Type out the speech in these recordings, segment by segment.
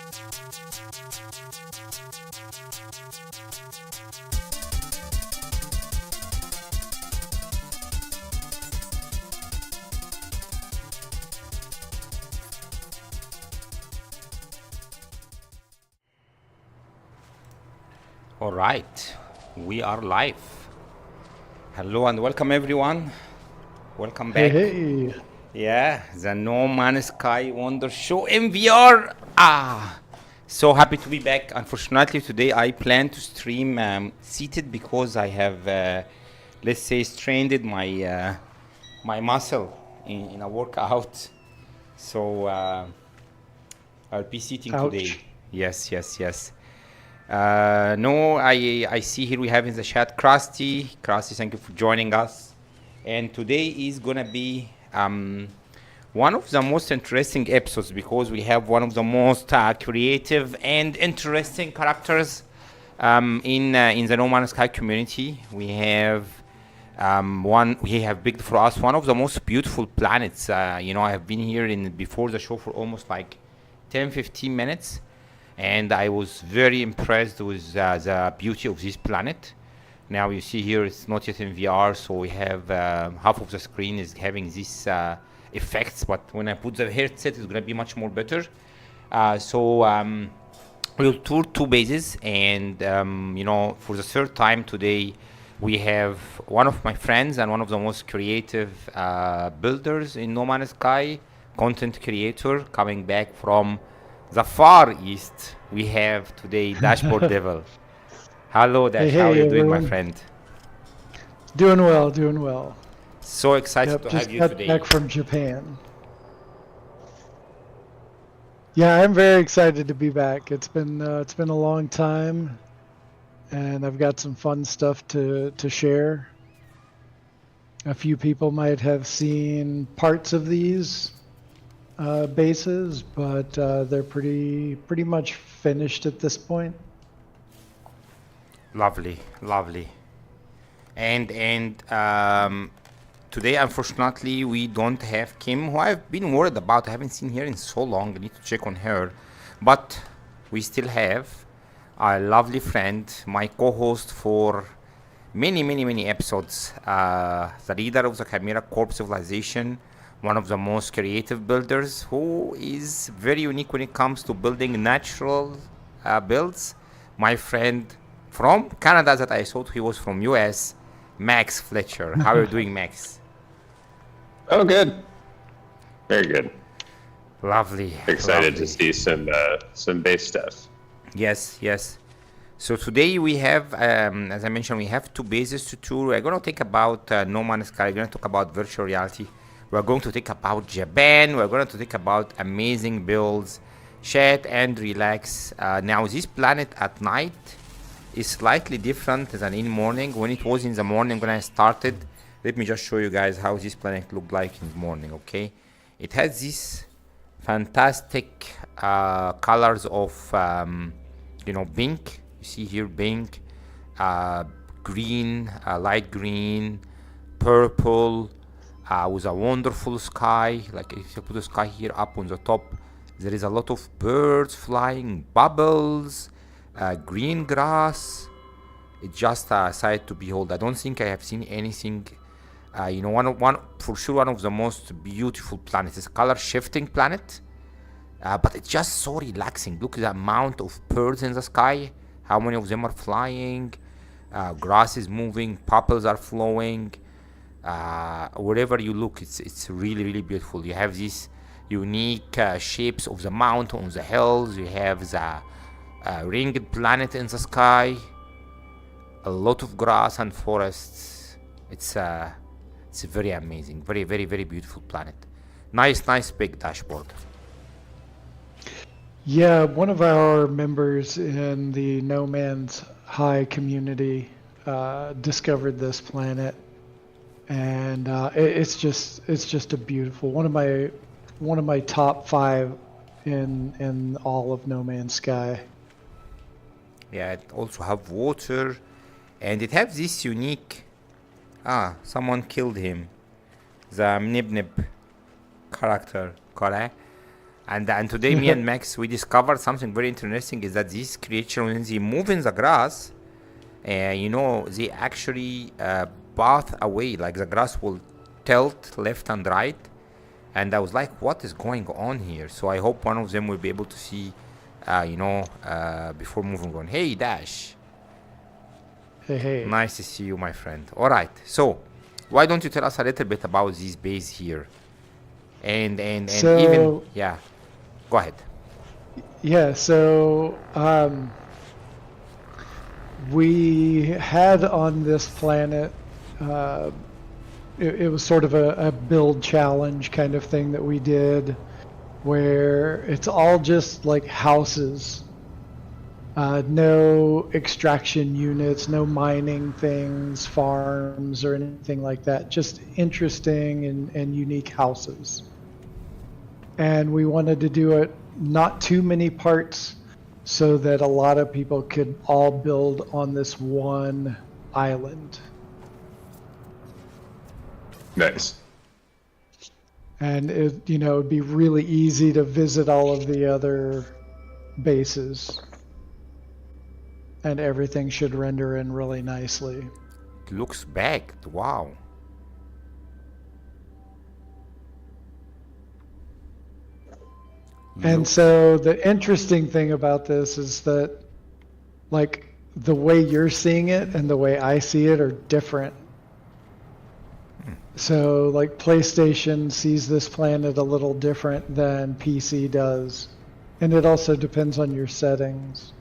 All right, we are live. Hello and welcome everyone. Welcome Hey, back. hey. Yeah, the No Man's Sky Wonder Show in VR. So happy to be back. Unfortunately, today I plan to stream seated because I have, let's say, strained my muscle in a workout. So I'll be sitting today. Ouch. Yes. No, I see here we have in the chat Krusty. Krusty, thank you for joining us. And today is gonna be one of the most interesting episodes because we have one of the most creative and interesting characters in the No Man's Sky community. We have picked for us one of the most beautiful planets. I have been here before the show for almost like 10-15 minutes, and I was very impressed with the beauty of this planet. Now you see here it's not yet in VR, so we have half of the screen is having these effects, but when I put the headset it's gonna be much more better. We'll tour two bases, and for the third time today we have one of my friends and one of the most creative builders in No Man's Sky, content creator, coming back from the far east. We have today Dashboard Devil. Hello Hey, Dash, how are hey, you doing, my everyone. friend? Doing well, doing well. So excited Yep, to just have you got today. back from Japan. Yeah, I'm very excited to be back. It's been a long time, and I've got some fun stuff to share. A few people might have seen parts of these bases, but they're pretty much finished at this point. Lovely. And today, unfortunately, we don't have Kim, who I've been worried about. I haven't seen her in so long. I need to check on her. But we still have a lovely friend, my co-host for many episodes, the leader of the Chimera Corp Civilization, one of the most creative builders, who is very unique when it comes to building natural builds. My friend from Canada that I thought he was from US, Max Fletcher. How are you doing, Max? Oh, good. Very good. Lovely. Excited to see some base stuff. Yes. So today we have, as I mentioned, we have two bases to tour. We're going to talk about No Man's Sky. We're going to talk about virtual reality. We're going to talk about Japan. We're going to talk about amazing builds, chat and relax. Now, this planet at night is slightly different than in morning. When it was in the morning when I started, let me just show you guys how this planet looked like in the morning, okay? It has these fantastic colors of, pink. You see here pink, green, light green, purple, with a wonderful sky. Like if you put the sky here up on the top, there is a lot of birds flying, bubbles, green grass. It's just a sight to behold. I don't think I have seen anything. One of the most beautiful planets. It's a color shifting planet, but it's just so relaxing. Look at the amount of birds in the sky. How many of them are flying? Grass is moving. Purples are flowing. Wherever you look, it's really beautiful. You have these unique shapes of the mountains, the hills. You have the ringed planet in the sky. A lot of grass and forests. It's very amazing. Very beautiful planet. Nice big dashboard. Yeah, one of our members in the No Man's High community discovered this planet, and it's just a beautiful one of my top 5 in all of No Man's Sky. Yeah, it also have water, and it has this unique. Someone killed him. The Nib character, correct? And today, me and Max, we discovered something very interesting. Is that these creatures, when they move in the grass, they actually path away. Like the grass will tilt left and right. And I was like, what is going on here? So I hope one of them will be able to see, before moving on. Hey, Dash. Hey. Nice to see you, my friend. All right. So, why don't you tell us a little bit about this base here? And So- even, yeah. Go ahead. Yeah, so we had on this planet, it was sort of a build challenge kind of thing that we did, where it's all just like houses, no extraction units, no mining things, farms, or anything like that, just interesting and unique houses. And we wanted to do it not too many parts so that a lot of people could all build on this one island. Nice. And it'd be really easy to visit all of the other bases. And everything should render in really nicely. It looks bagged. Wow. And so the interesting thing about this is that, like, the way you're seeing it and the way I see it are different. So, like, PlayStation sees this planet a little different than PC does. And it also depends on your settings.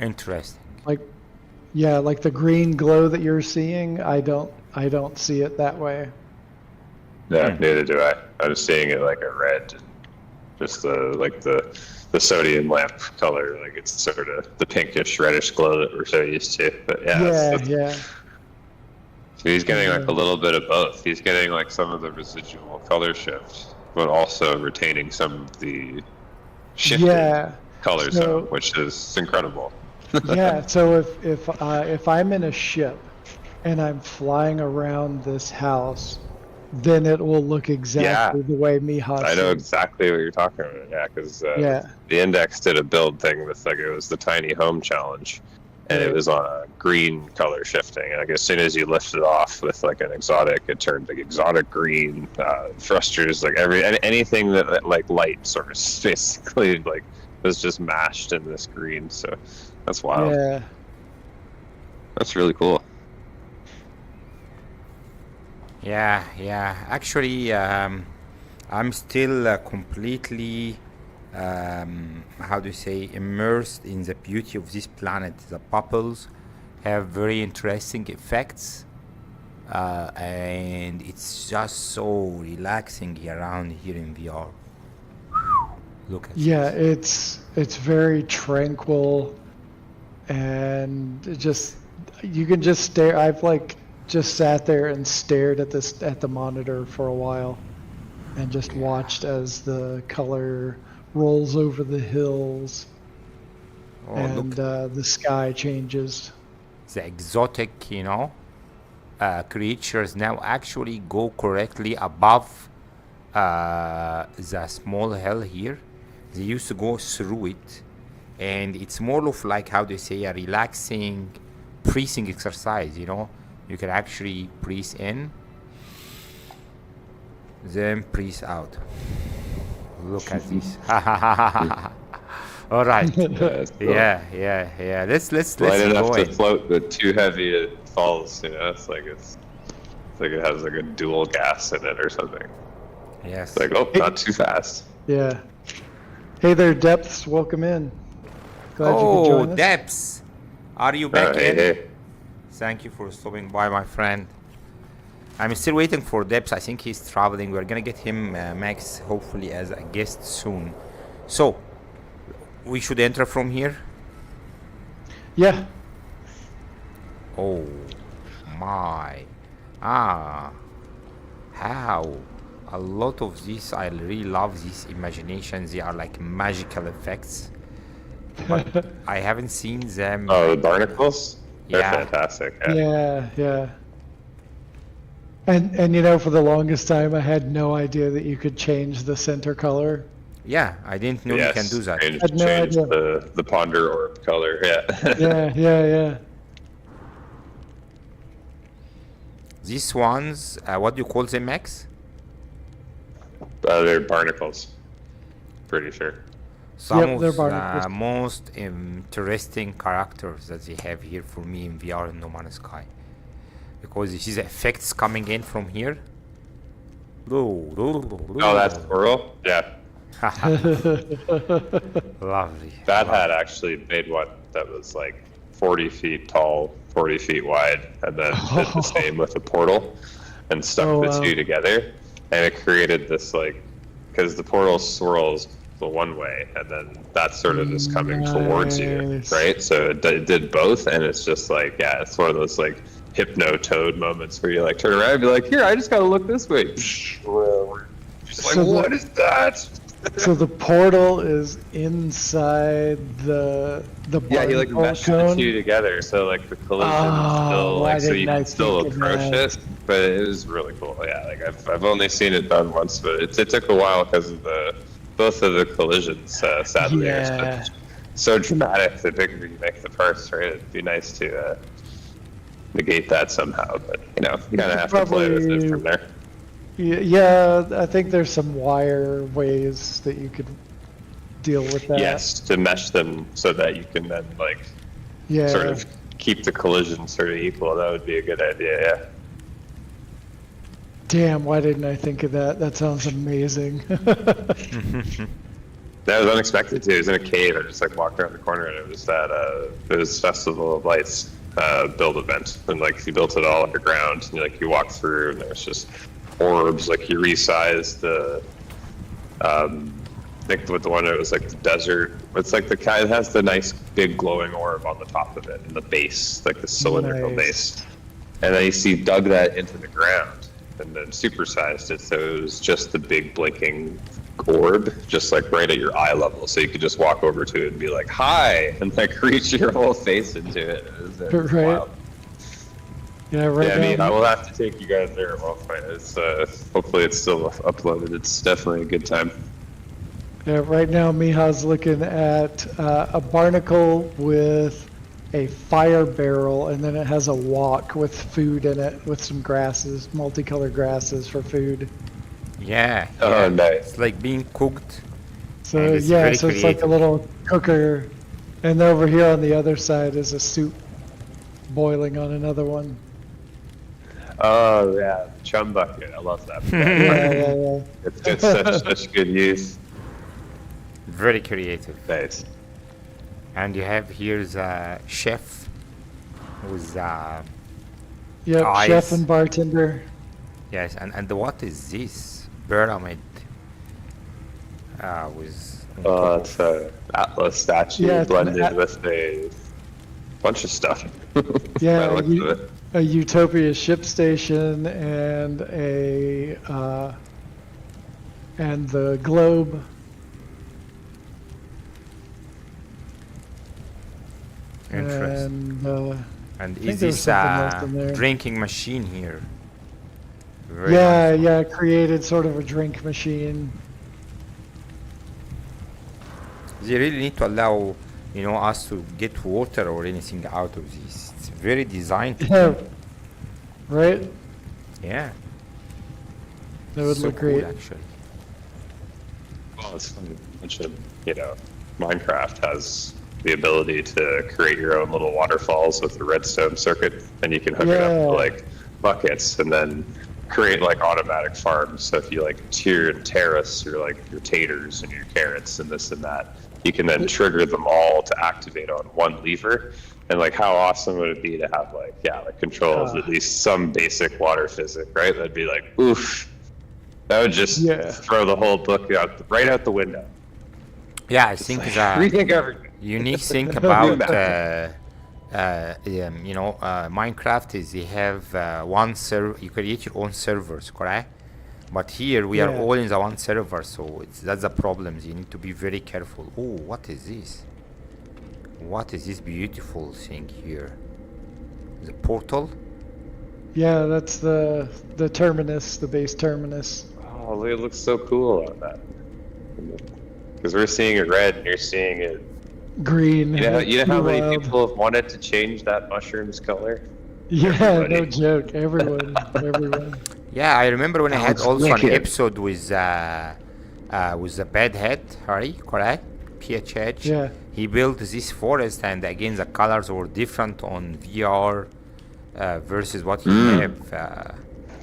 Interesting. Like, yeah, like the green glow that you're seeing, I don't see it that way. No, neither do I. I'm just seeing it like a red, just the sodium lamp color. Like it's sort of the pinkish reddish glow that we're so used to. But Yeah. So he's getting like a little bit of both. He's getting like some of the residual color shift, but also retaining some of the shifted color zone, which is incredible. Yeah, so if I'm in a ship and I'm flying around this house, then it will look exactly the way Mihawk. I know exactly what you're talking about. Yeah, because the Index did a build thing with it was the tiny home challenge, and it was on a green color shifting. Like as soon as you lift it off with like an exotic, it turned like exotic green. Thrusters, like anything that like light source basically like was just mashed in this green. So that's wild. Yeah. That's really cool. Yeah. Actually, I'm still completely, how do you say, immersed in the beauty of this planet. The bubbles have very interesting effects, and it's just so relaxing around here in VR. Look at this. It's very tranquil, and you can just stare. I've just sat there and stared at the monitor for a while, and just watched as the color rolls over the hills, and the sky changes. The exotic, creatures now actually go correctly above the small hill here. They used to go through it, and it's more of like, how they say, a relaxing breathing exercise. You can actually breathe in, then breathe out. Look at this. All right. Cool. Yeah. Let's light enough go to float, but too heavy it falls. It's like it has like a dual gas in it or something. Yes. It's like not too fast. Yeah. Hey there, Depths. Welcome in. Glad you could join us. Depths. Are you back in? Hey. Thank you for stopping by, my friend. I'm still waiting for Depths. I think he's traveling. We're gonna get him, Max, hopefully as a guest soon. So, we should enter from here? Yeah. Oh my. How? A lot of these, I really love these imaginations. They are like magical effects. But I haven't seen them. Oh, the barnacles? They're Yeah. fantastic. Yeah. And for the longest time I had no idea that you could change the center color. Yeah, I didn't know you can do that. Change, Had no change idea. the ponder orb color. Yeah. Yeah. These ones, what do you call them, Max? They're barnacles. Pretty sure. Some Yep, of they're the barnacles. most interesting characters that they have here for me in VR in No Man's Sky. Because you see the effects coming in from here. Oh, that's Coral? Yeah. Lovely. That had actually made one that was like 40 feet tall, 40 feet wide, and then did the same with a portal and stuck the two together. And it created this like, because the portal swirls the one way, and then that's sort of just coming towards you, right? So it did both, and it's just like, yeah, it's one of those like hypno toad moments where you like turn around and be like, here, I just gotta look this way. Just like, So what is that? So the portal is inside the Yeah, he like barnacle meshed the cone? two together, so like the collision still why like so you didn't I can still think of approach that? it, but it was really cool. Yeah, like I've only seen it done once, but it took a while because of both of the collisions. Sadly, are so dramatic. The bigger you make the parts, right? It'd be nice to negate that somehow, but you know, you kind of have to play with it from there. Yeah, I think there's some wire ways that you could deal with that. Yes, to mesh them so that you can then like sort of keep the collision sort of equal. That would be a good idea. Yeah. Damn, why didn't I think of that? That sounds amazing. That was unexpected too. It was in a cave. I just like walked around the corner, and it was that it was Festival of Lights build event, and like you built it all underground, and like you walk through, and there's just orbs. Like you resized the, I think with the one it was like the desert. It's like the kind. It has the nice big glowing orb on the top of it, and the base, like the cylindrical base. And then you dug that into the ground, and then supersized it, so it was just the big blinking orb, just like right at your eye level, so you could just walk over to it and be like, "Hi," and like reach your whole face into it. It was wild. Yeah, right. Yeah, I mean, I will have to take you guys there at one point. It's hopefully it's still uploaded. It's definitely a good time. Yeah, right now Miha's looking at a barnacle with a fire barrel, and then it has a wok with food in it, with some grasses, multicolored grasses for food. Yeah. Oh, nice. It's like being cooked. So yeah, so it's like a little cooker, and over here on the other side is a soup boiling on another one. Oh yeah, chum bucket. I love that. Yeah. It's such good use. Very creative. Nice. And you have here the chef with Yep, eyes. chef and bartender. Yes, and what is this pyramid? With It's an Atlas statue blended with a bunch of stuff. Yeah, a Utopia ship station and and the globe. Interesting. And is there was this something else in there. drinking machine here? Very nice. Yeah, created sort of a drink machine. They really need to allow, us to get water or anything out of this. It's very designed. Right? Yeah. That would So look great. cool, actually. Well, it's funny to mention, Minecraft has the ability to create your own little waterfalls with the redstone circuit, and you can hook it up to like buckets and then create like automatic farms. So if you like tier and terrace your taters and your carrots and this and that, you can then trigger them all to activate on one lever. And like, how awesome would it be to have like control of at least some basic water physics, right? That'd be like, oof. That would just throw the whole book right out the window. Yeah, I think the rethink everything. unique thing about Minecraft is they have one server. You create your own servers, correct? But here we are all in the one server, so that's the problem. You need to be very careful. Oh, what is this? What is this beautiful thing here? The portal? Yeah, that's the terminus, the base terminus. Oh, it looks so cool on that. Because we're seeing it red and you're seeing it green. You know how many Wild. people have wanted to change that mushroom's color? Yeah, Everybody. no joke. Everyone. Yeah, I remember when I That had looks also an wicked. episode with the bad head, Harry, correct? PHH. Yeah. He built this forest, and again the colors were different on VR versus what you have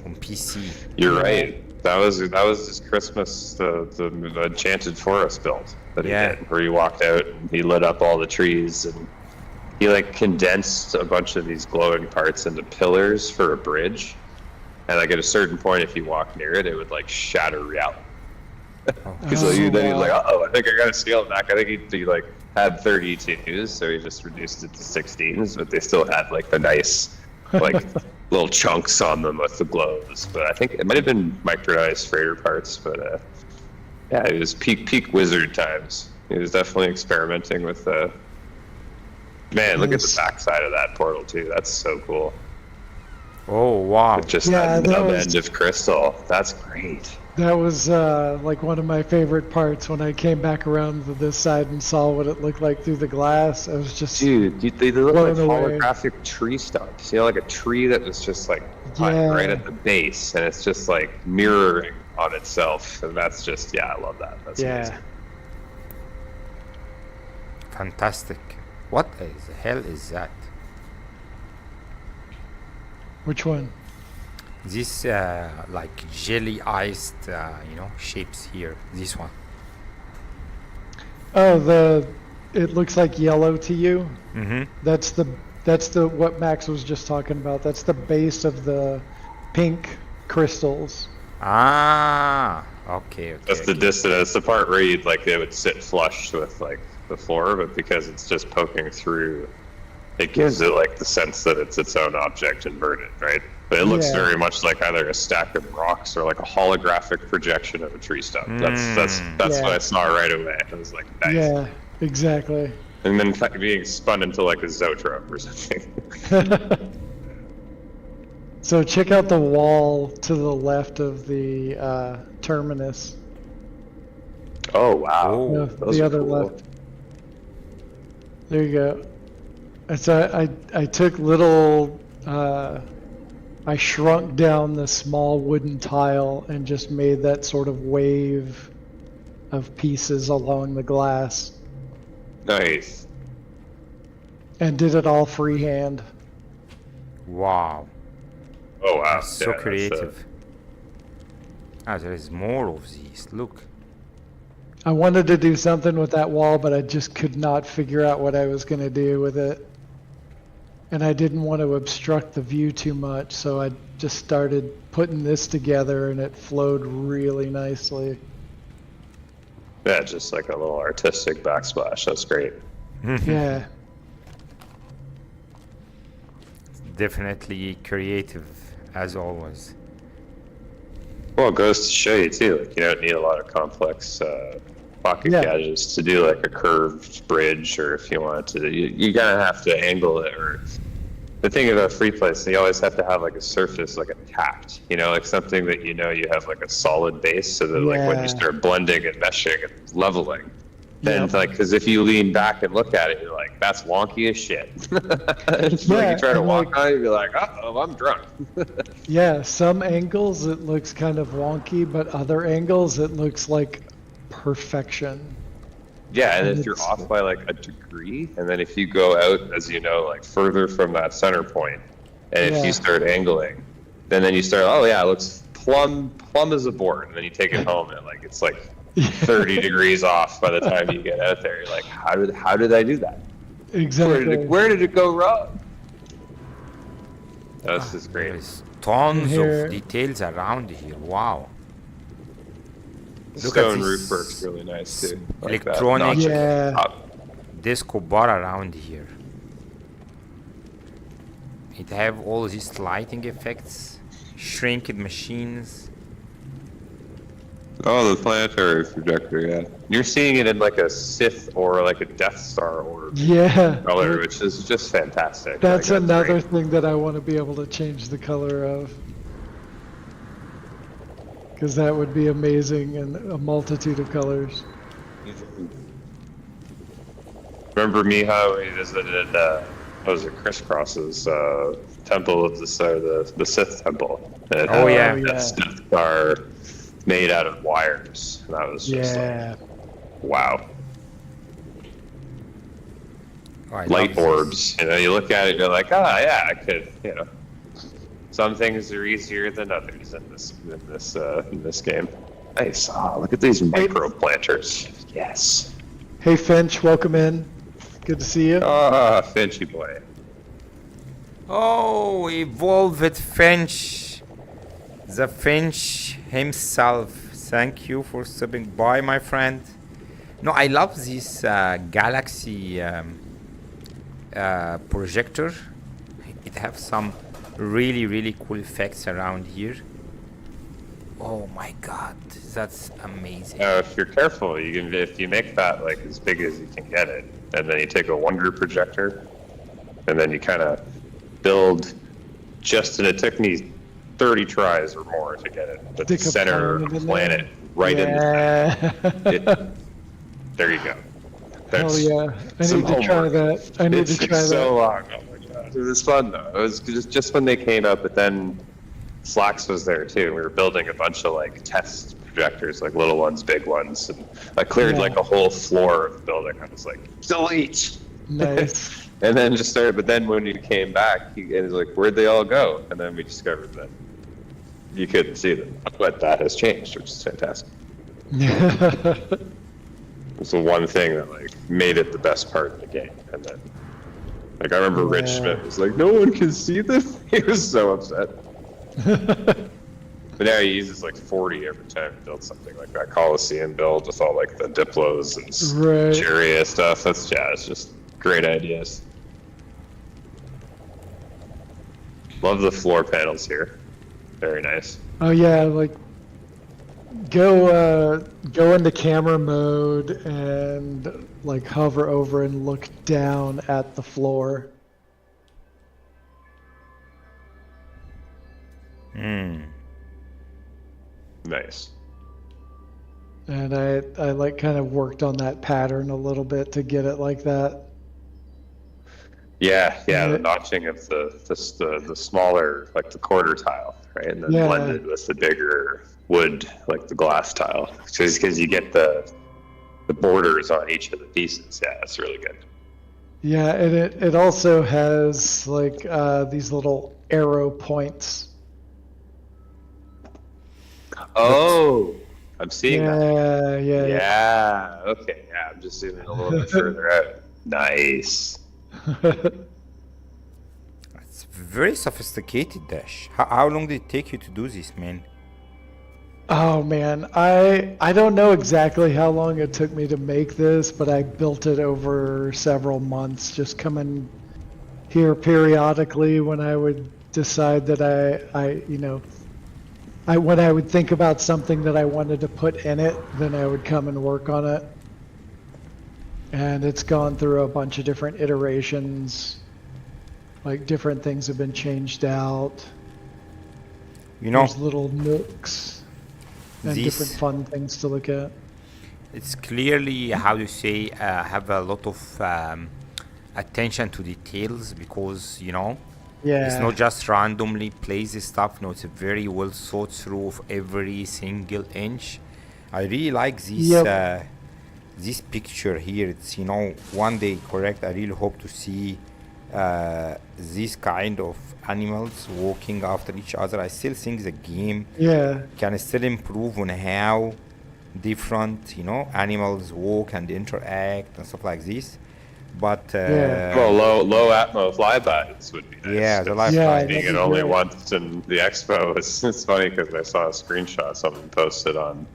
on PC. You're right. That was this Christmas the enchanted forest build that he did, where he walked out and he lit up all the trees and he like condensed a bunch of these glowing parts into pillars for a bridge, and like at a certain point, if you walk near it, it would like shatter reality. Because then he's like, I think I gotta scale it back. I think he like had 32s, so he just reduced it to 16s, but they still had like the nice like little chunks on them with the glows. But I think it might have been micronized freighter parts. But yeah, it was peak wizard times. He was definitely experimenting with man, look at the backside of that portal too. That's so cool. Oh wow! With just that nub end of crystal. That's great. That was like one of my favorite parts when I came back around to this side and saw what it looked like through the glass. It was just dude, they look like holographic tree stumps. You know, like a tree that was just like right at the base, and it's just like mirroring on itself, and that's just I love that. That's amazing. Fantastic. What the hell is that? Which one? This like jelly iced shapes here. This one. Oh, it looks like yellow to you. Mm-hmm. That's the what Max was just talking about. That's the base of the pink crystals. Ah, okay. That's the distance. The part where you'd like it would sit flush with like the floor, but because it's just poking through, it gives it like the sense that it's its own object inverted, right? But it looks very much like either a stack of rocks or like a holographic projection of a tree stump. That's what I saw right away. I was like, nice. Yeah, exactly. And then being spun into like a zoetrope or something. So check out the wall to the left of the terminus. Oh wow! No, the other left. There you go. So I took little. I shrunk down the small wooden tile and just made that sort of wave of pieces along the glass. Nice. And did it all freehand. Wow. Oh wow! That's so creative. There is more of these. Look. I wanted to do something with that wall, but I just could not figure out what I was going to do with it. And I didn't want to obstruct the view too much, so I just started putting this together, and it flowed really nicely. Yeah, just like a little artistic backsplash. That's great. Yeah. Definitely creative, as always. Well, it goes to show you too. Like you don't need a lot of complex pocket gadgets to do like a curved bridge, or if you want to, you gotta have to angle it. Or the thing about free play is you always have to have like a surface, like a tact. You know, like something that you have like a solid base, so that like when you start blending and meshing and leveling, then like because if you lean back and look at it, you're like, that's wonky as shit. Like you try to walk on it, you're like, oh, I'm drunk. Yeah, some angles it looks kind of wonky, but other angles it looks like perfection. Yeah, and if you're off by like a degree, and then if you go out, as you know, like further from that center point, and if you start angling, then you start, it looks plumb as a board, and then you take it home, and like it's like 30 degrees off by the time you get out there. You're like, how did I do that? Exactly. Where did it go wrong? This is great. There's tons of details around here. Wow. The stone roof works really nice too. Like electronic disco bar around here. It have all these lighting effects, shrinked machines. Oh, the planetary projector, yeah. You're seeing it in like a Sith or like a Death Star or color, which is just fantastic. That's another thing that I want to be able to change the color of. Because that would be amazing in a multitude of colors. Remember me how we visited, what was it, Crisscross's temple of the Sith temple? And it Oh, had yeah. that Sith car made out of wires. And that was just like, wow. Oh, I Light love orbs. You know, you look at it, you're like, ah, yeah, I could, you know. Some things are easier than others in this game. Nice. Oh, look at these micro planters. Yes. Hey Finch, welcome in. Good to see you. Ah, Finchy boy. Oh, evolved Finch. The Finch himself. Thank you for stopping by, my friend. No, I love this Galaxy projector. It have some really cool effects around here. Oh my god, that's amazing. If you're careful, you can, if you make that like as big as you can get it, and then you take a wonder projector, and then you kind of build and it took me 30 tries or more to get it, but the center planet right in the there you go. That's, yeah, I need to try that. I need to try that. So long. Oh my god, it was fun though. It was just when they came out, but then Slacks was there too. We were building a bunch of like test projectors, like little ones, big ones, and I cleared like a whole floor of the building. I was like, delete. Nice. And then just started. But then when you came back, it was like, where'd they all go? And then we discovered that you couldn't see them. But that has changed, which is fantastic. It's the one thing that like made it the best part of the game. And then, like I remember Rich Schmidt was like, no one can see this. He was so upset. But now he uses like 40 every time he builds something like that Coliseum build with all like the Diplos and Cheria stuff. That's it's just great ideas. Love the floor panels here. Very nice. Oh yeah, like go into camera mode and like hover over and look down at the floor. Nice. And I like kind of worked on that pattern a little bit to get it like that. Yeah, the notching of the smaller, like the quarter tile, right? And then blended with the bigger wood, like the glass tile. Because you get the borders on each of the pieces. Yeah, it's really good. Yeah, and it also has like these little arrow points. Oh, I'm seeing that. Yeah. Yeah, okay, yeah, I'm just zooming a little bit further out. Nice. It's very sophisticated, Dash. How long did it take you to do this, man? Oh man, I don't know exactly how long it took me to make this, but I built it over several months, just coming here periodically when I would decide that when I would think about something that I wanted to put in it, then I would come and work on it. And it's gone through a bunch of different iterations. Like different things have been changed out. You know, there's little nooks and different fun things to look at. It's clearly, how you say, have a lot of attention to details because, it's not just randomly plays stuff. No, it's a very well thought through of every single inch. I really like this this picture here. It's one day, correct. I really hope to see this kind of animals walking after each other. I still think the game can still improve on how different animals walk and interact and stuff like this. But well, low atmo flybys would be nice. Yeah, the flybys. Being it only once in the expo, it's funny because I saw a screenshot someone posted on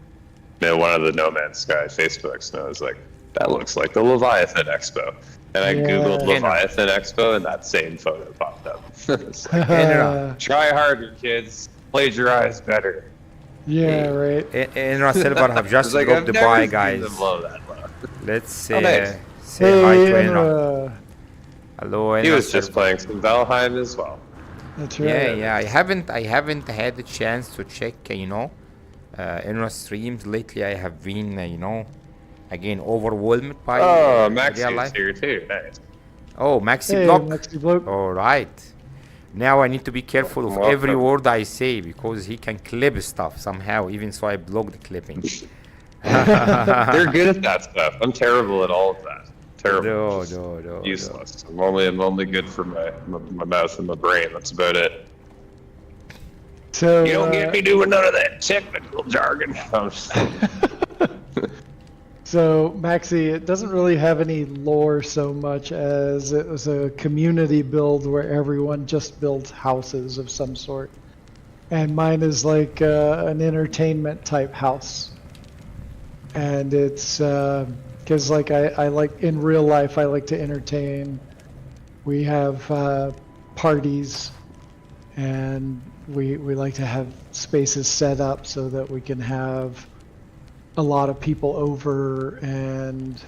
one of the No Man's Sky Facebooks, and I was like, that looks like the Leviathan Expo. And I googled Leviathan Expo, and that same photo popped up. It's like, try harder, kids. Plagiarize better. Yeah, right. And Silver have just dropped the buy, guys. Let's say hi to Enra. Hello, Enra. He was just playing some Valheim as well. That's right. Yeah. I haven't had the chance to check, Enra streams lately. I have been, Again, overwhelmed by Maxi real is life. here too. Nice. Oh, Maxi Hey, Block. Maxi Block. All right. Now I need to be careful of every word I say because he can clip stuff somehow, even so I block the clipping. They're good at that stuff. I'm terrible at all of that. Terrible. No. Useless. I'm only good for my mouth and my brain. That's about it. So You don't get me doing none of that technical jargon. So Maxi, it doesn't really have any lore so much as it was a community build where everyone just builds houses of some sort. And mine is like an entertainment type house. And it's because like I like in real life I like to entertain. We have parties, and we like to have spaces set up so that we can have a lot of people over and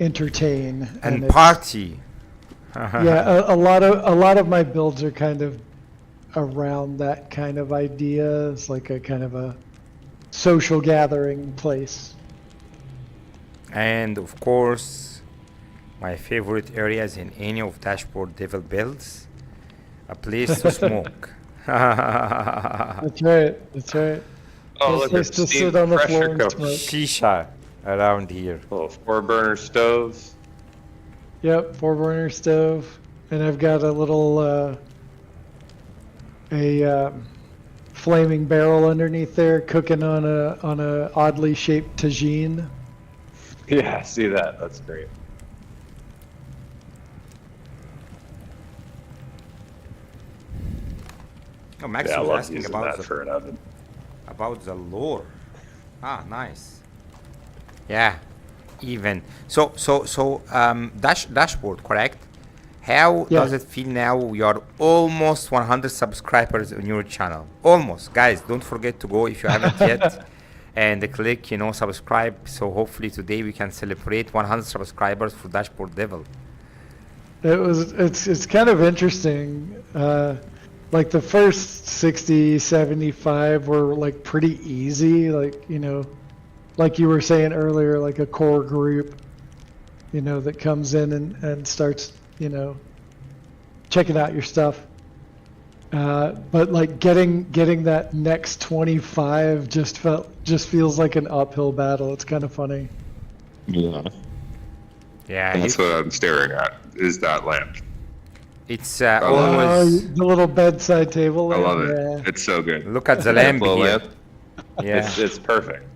entertain And it's- party. Yeah, a lot of my builds are kind of around that kind of idea. It's like a kind of a social gathering place. And of course, my favorite areas in any of Dashboard Devil builds, a place to smoke. That's right. That's right. Oh, It's look nice at to Steve sit on the pressure floor and cooker. smoke. Shisha around here. Little 4-burner stove. Yep, 4-burner stove, and I've got a little flaming barrel underneath there, cooking on a oddly shaped tagine. Yeah, I see that. That's great. Oh, Max Yeah, I was love asking using about that for an oven. the lore. Ah, nice. Yeah, even so. Dashboard, correct? How Yeah. does it feel now? We are almost 100 subscribers on your channel. Almost, guys. Don't forget to go if you haven't yet, and click, subscribe. So hopefully today we can celebrate 100 subscribers for Dashboard Devil. It's kind of interesting. Like the first 60, 75 were like pretty easy. Like, like you were saying earlier, like a core group, that comes in and starts, checking out your stuff. But like getting that next 25 just feels like an uphill battle. It's kind of funny. Yeah. Yeah, That's what I'm staring at, is that lamp. it's love always. The little bedside table. I love it. Yeah. It's so good. Look at the lamp Little here. lamp. Yeah, It's perfect.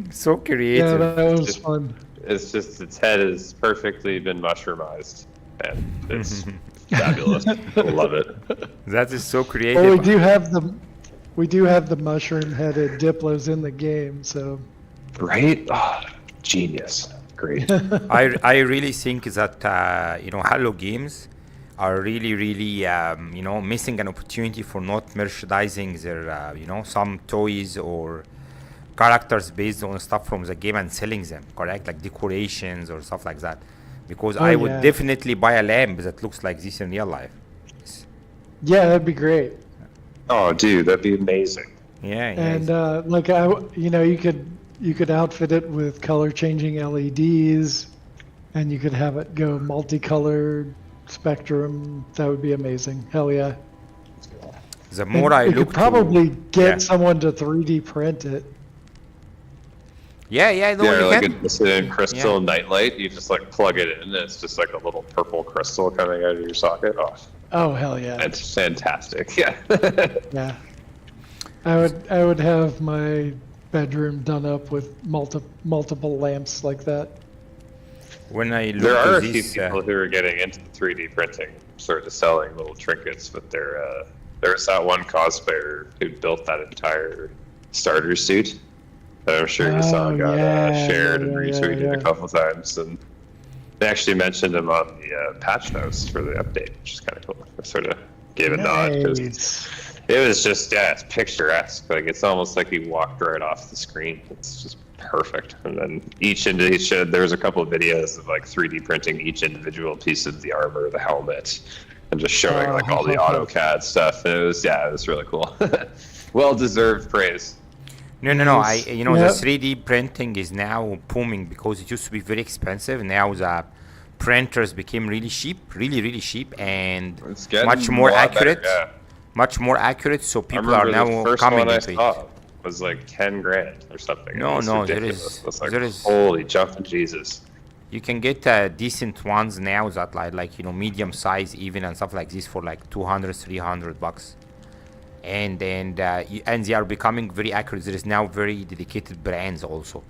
so Yeah, creative. that was Just- fun. It's just, its head has perfectly been mushroomized. And it's fabulous. I love it. That is so Well, creative. we do have the mushroom-headed Diplos in the game, so Right? Oh, genius. Great. I really think that Halo games are really missing an opportunity for not merchandising their some toys or characters based on stuff from the game and selling them, correct? Like decorations or stuff like that. Because I would yeah. definitely buy a lamp that looks like this in real life. yeah, that'd be great. Oh, dude, that'd be amazing. Yeah, yeah. And like you could outfit it with color-changing LEDs, and you could have it go multicolored spectrum. That would be amazing. Hell yeah! The more I you look could probably get yeah. someone to 3D print it. Yeah, no, Yeah, you like can. a crystal nightlight. You just like plug it in, and it's just like a little purple crystal coming out of your socket. Oh, Oh hell yeah! it's fantastic. Yeah. Yeah, I would have my bedroom done up with multiple lamps like that. When I look There are at a few this, people who are getting into 3D printing, sort of selling little trinkets with their. There's that one cosplayer who built that entire starter suit. That I'm sure you saw got shared and retweeted a couple times, and they actually mentioned him on the patch notes for the update, which is kind of cool. I sort of gave a nod 'cause Nice. it was just it's picturesque. Like it's almost like he walked right off the screen. It's just perfect. And then there was a couple of videos of like 3D printing each individual piece of the armor, the helmet, and just showing like all the AutoCAD stuff. And it was really cool. Well deserved praise. No. Nice. The Yep. 3D printing is now booming because it used to be very expensive. Now the printers became really cheap, really cheap, and It's getting much a more lot better. accurate. Yeah. Much more accurate. So I people are remember the now first coming one I into it. saw was like 10 grand or something. It No, was no, ridiculous. It's like, there is. holy jumping Jesus. You can get decent ones now that medium size even and stuff like this for like 200, $300. And they are becoming very accurate. There is now very dedicated brands also.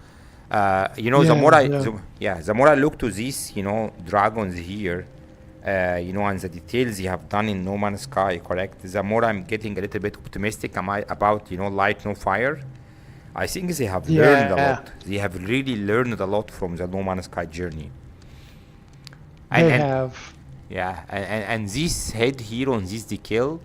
The more I look to these, dragons here, and the details you have done in No Man's Sky, correct? The more I'm getting a little bit optimistic about, light, no fire. I think they have learned a lot. They have really learned a lot from the No Man's Sky journey. They have. Yeah, and this head here on this decal,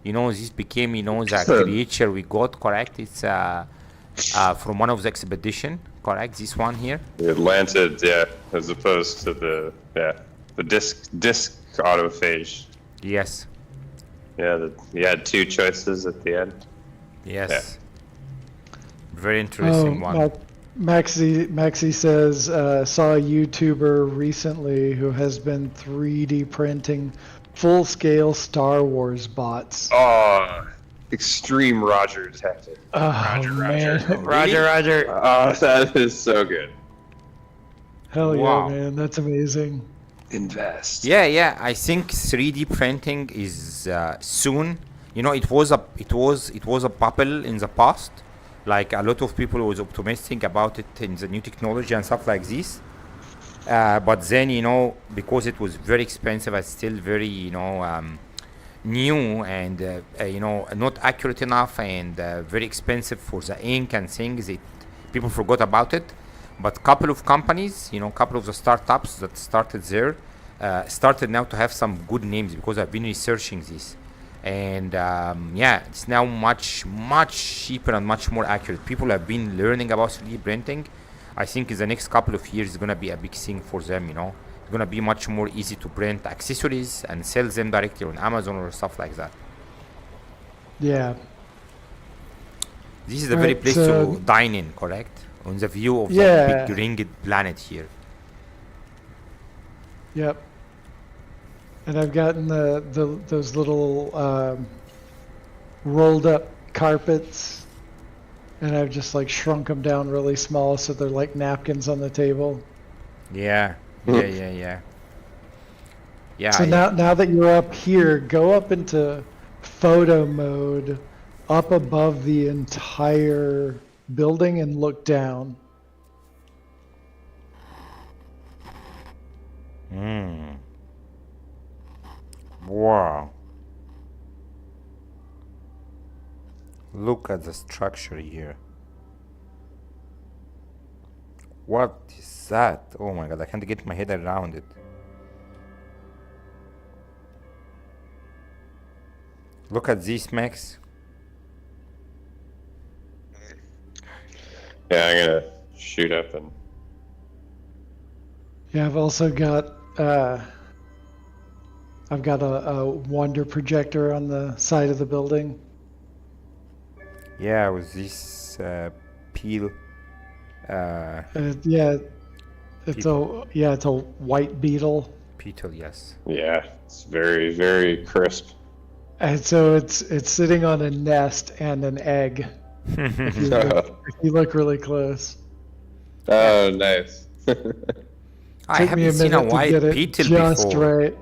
this became, the creature we got, correct? It's from one of the expedition, correct? This one here. The Atlantis, yeah, as opposed to the disc autophage. Yes. Yeah, you had two choices at the end. Yes. Yeah. Very interesting one. Maxi says, saw a YouTuber recently who has been 3D printing full-scale Star Wars bots. Oh, extreme Roger detective. Oh, man. Roger. Oh, that is so good. Hell Wow. yeah, man. That's amazing. Invest. Yeah. I think 3D printing is soon. It was a bubble in the past. Like a lot of people was optimistic about it in the new technology and stuff like this. But then, because it was very expensive, it's still very, new and, not accurate enough and very expensive for the ink and things. People forgot about it. But couple of companies, couple of the startups that started there, started now to have some good names because I've been researching this. And it's now much cheaper and much more accurate. People have been learning about 3D printing. I think in the next couple of years it's gonna be a big thing for them. It's gonna be much more easy to print accessories and sell them directly on Amazon or stuff like that. Yeah. This is the very place to dine in, correct? On the view of the big ringed planet here. Yep. And I've gotten those little rolled up carpets, and I've just like shrunk them down really small so they're like napkins on the table. Yeah. So now that you're up here, go up into photo mode, up above the entire building and look down. Wow. Look at the structure here. What is that? Oh my god, I can't get my head around it. Look at this, Max. Yeah, I'm gonna shoot up and. Yeah, I've also got I've got a wonder projector on the side of the building. Yeah, with this peel. It's a white beetle. Beetle, yes. Yeah, it's very, very crisp. And so it's sitting on a nest and an egg. If you look really close. Oh, nice. I haven't seen a white beetle just before. Right.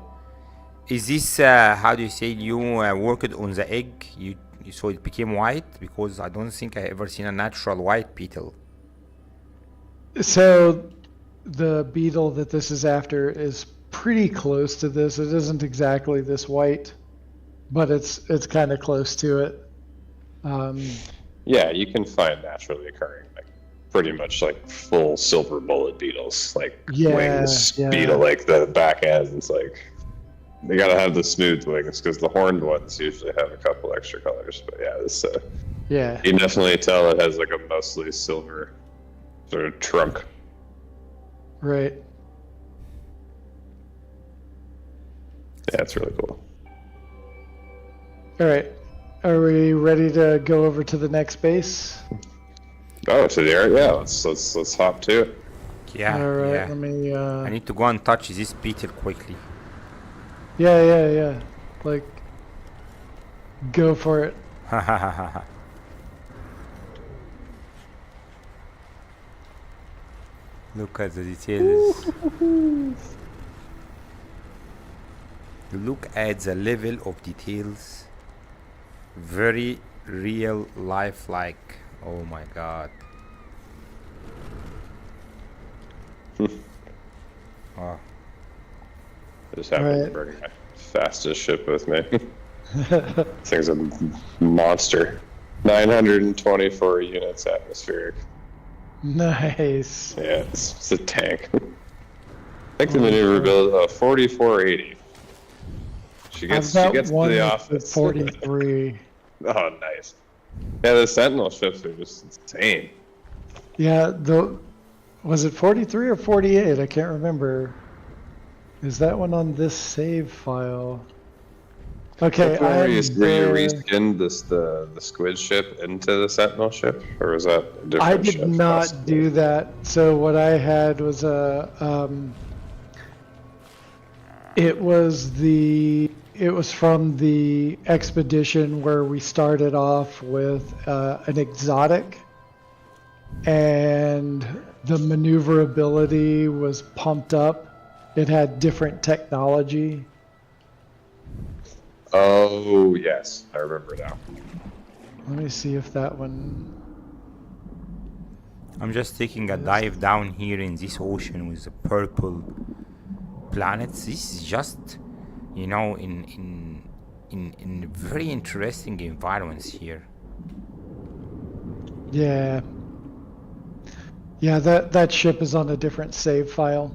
Is this how do you say you worked on the egg? You so it became white? Because I don't think I ever seen a natural white beetle. So the beetle that this is after is pretty close to this. It isn't exactly this white, but it's kind of close to it. Yeah, you can find naturally occurring, like pretty much like full silver bullet beetles, like wings beetle, like the back ends. It's like they gotta have the smooth wings because the horned ones usually have a couple extra colors. But yeah, this you can definitely tell it has like a mostly silver sort of trunk. Right. Yeah, it's really cool. All right. Are we ready to go over to the next base? Oh, to the air? Yeah, let's hop to it. Yeah, All right, yeah. let me. I need to go and touch this beetle quickly. Yeah. Like, go for it. Look at the details. Look at the level of details. Very real life like. Oh my god. Oh. I just happened to bring my fastest ship with me. This thing's a monster. 924 units atmospheric. Nice. Yeah, it's a tank. I think the maneuverability 4480. She gets to the office. 43. Oh, nice. Yeah, the Sentinel ships are just insane. Yeah, was it 43 or 48? I can't remember. Is that one on this save file? Okay, where you reskinned the squid ship into the Sentinel ship, or was that a different I did ship? not do that. So what I had was it was from the expedition where we started off with an exotic, and the maneuverability was pumped up. It had different technology. Oh, yes. I remember now. Let me see if that one... I'm just taking a dive down here in this ocean with the purple planets. This is just, you know, in very interesting environments here. Yeah. Yeah, that ship is on a different save file.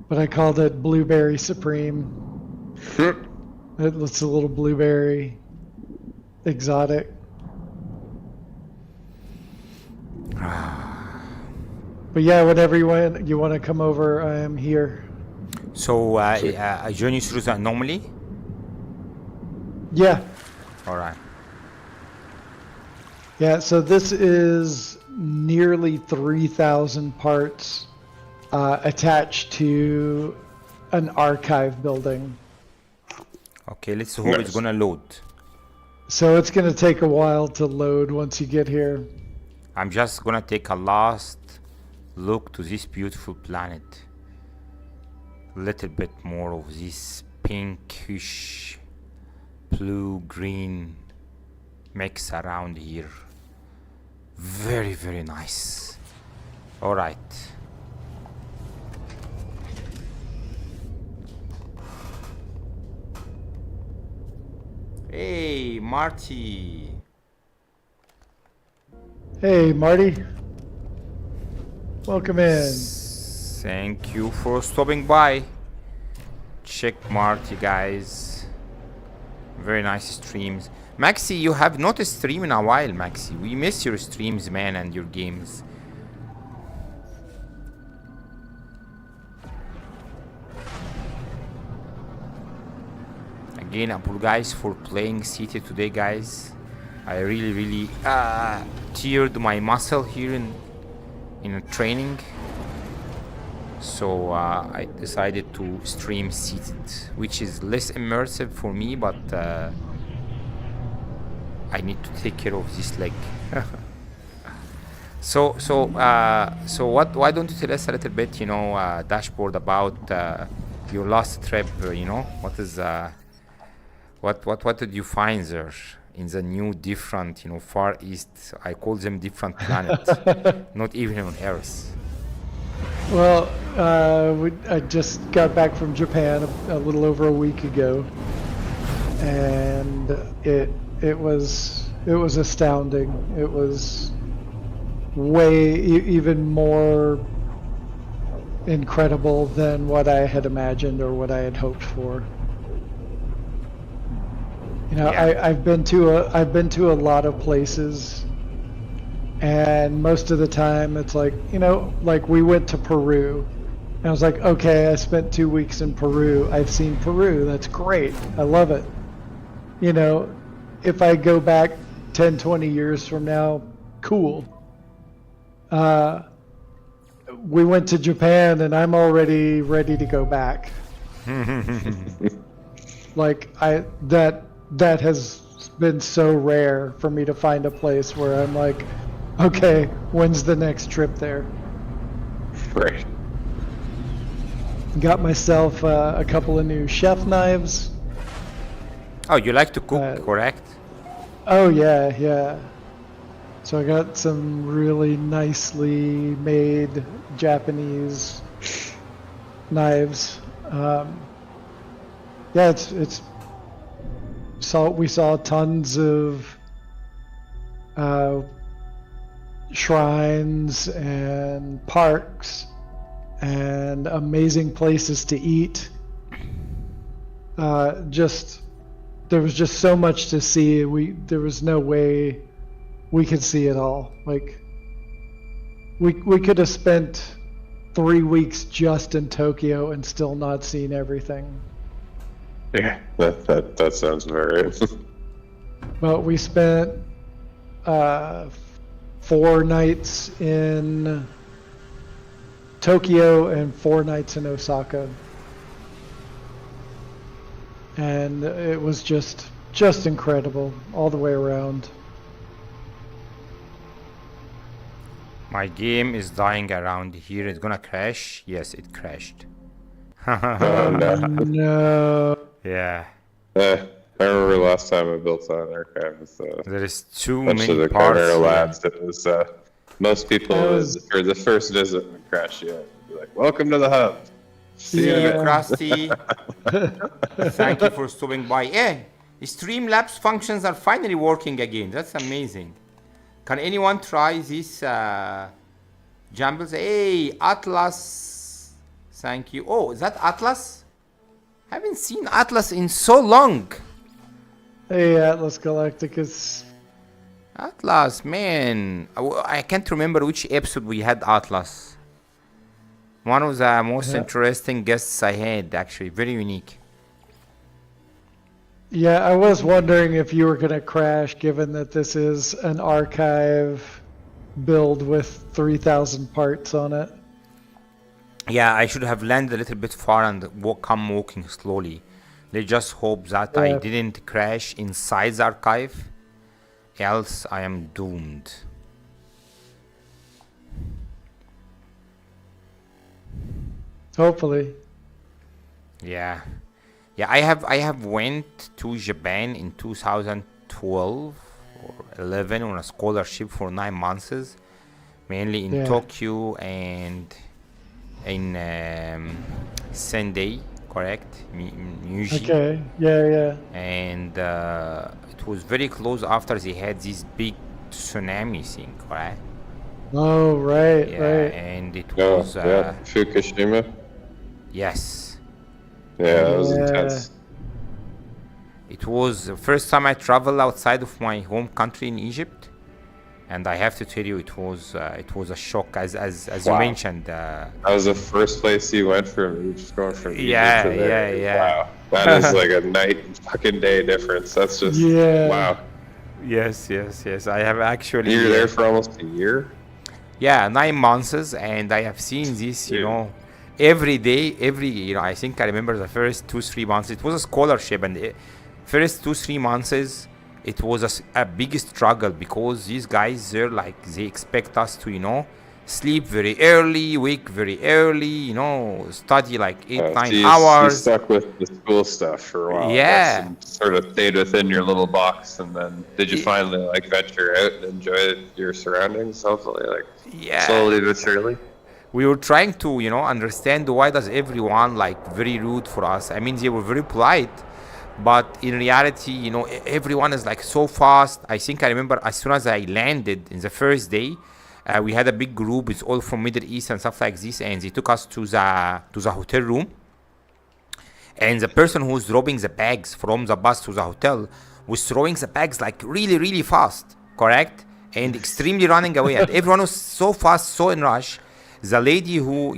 But I called it Blueberry Supreme. It's a little blueberry exotic. But yeah, whenever you want to come over, I am here. So I join you through the anomaly? Yeah. Alright. Yeah, so this is nearly 3,000 parts attached to an archive building. Okay, let's hope it's gonna load. So it's gonna take a while to load once you get here. I'm just gonna take a last look to this beautiful planet. A little bit more of this pinkish blue green mix around here. Very, very nice. Alright. Hey, Marty. Hey, Marty. Welcome in. Thank you for stopping by. Check Marty, guys. Very nice streams. Maxi, you have not streamed in a while, Maxi. We miss your streams, man, and your games. Again, I apologize for playing seated today, guys. I really teared my muscle here in a training. So I decided to stream seated, which is less immersive for me, but I need to take care of this leg. So what? Why don't you tell us a little bit, you know, dashboard about your last trip? You know, what is what did you find there in the new different, you know, Far East? I call them different planets, not even on Earth. Well, I just got back from Japan a little over a week ago, and it was astounding. It was even more incredible than what I had imagined or what I had hoped for. You know, Yeah. I've been to a lot of places, and most of the time it's like, you know, like we went to Peru, and I was like, okay, I spent 2 weeks in Peru. I've seen Peru. That's great. I love it. You know, if I go back 10, 20 years from now, cool. We went to Japan, and I'm already ready to go back. Like that has been so rare for me to find a place where I'm like, okay, when's the next trip there? Right. Got myself a couple of new chef knives. Oh, you like to cook, correct? Oh yeah. So I got some really nicely made Japanese knives. Yeah, we saw tons of shrines and parks and amazing places to eat. There was just so much to see. There was no way we could see it all. Like we could have spent 3 weeks just in Tokyo and still not seen everything. Yeah, that sounds very. But we spent 4 nights in Tokyo and 4 nights in Osaka, and it was just incredible all the way around. My game is dying around here. It's gonna crash. Yes, it crashed. Oh, no. No. Yeah. I remember last time I built an archive with There is too bunch many of the parts. Chimera here. Labs. It was most people for the first visit would crash you. Be like, "Welcome to the hub." See you, Yeah. Krusty. Thank you for stopping by. Yeah, Streamlabs functions are finally working again. That's amazing. Can anyone try this Jumbles? Hey, Atlas. Thank you. Oh, is that Atlas? Haven't seen Atlas in so long. Hey, Atlas Galacticus. Atlas, man. I can't remember which episode we had Atlas. One of the most interesting guests I had, actually. Very unique. Yeah, I was wondering if you were going to crash, given that this is an archive build with 3,000 parts on it. Yeah, I should have landed a little bit far and come walking slowly. Let's just hope that I didn't crash inside the archive. Else I am doomed. Hopefully. Yeah. Yeah, I have went to Japan in 2012 or 11 on a scholarship for 9 months, mainly in Tokyo and in Sendai, correct? Muji. Okay. Yeah. And it was very close after they had this big tsunami thing, correct? Oh, right. Yeah, Right. and it was Fukushima. yes. Yeah, that was intense. It was the first time I traveled outside of my home country in Egypt, and I have to tell you, it was a shock, as you mentioned. That was the first place you went from. You just going from Yeah, Egypt to there. yeah. Wow, that is like a night and fucking day difference. That's just wow. Yes. I have actually. You were there for almost a year. Yeah, 9 months, and I have seen this, every day, I think I remember the first 2-3 months. It was a scholarship, and the first 2-3 months, it was a big struggle because these guys, they expect us to, sleep very early, wake very early, study like 8-9 hours. You stuck with the school stuff for a while. Yeah. And sort of stayed within your little box, and then did you finally venture out and enjoy your surroundings? Hopefully, slowly but surely. We were trying to, understand why does everyone very rude for us. I mean, they were very polite, but in reality, everyone is so fast. I think I remember as soon as I landed in the first day, we had a big group. It's all from Middle East and stuff like this, and they took us to the hotel room. And the person who was dropping the bags from the bus to the hotel was throwing the bags really, really fast, correct? And extremely running away. And everyone was so fast, so in rush. The lady who,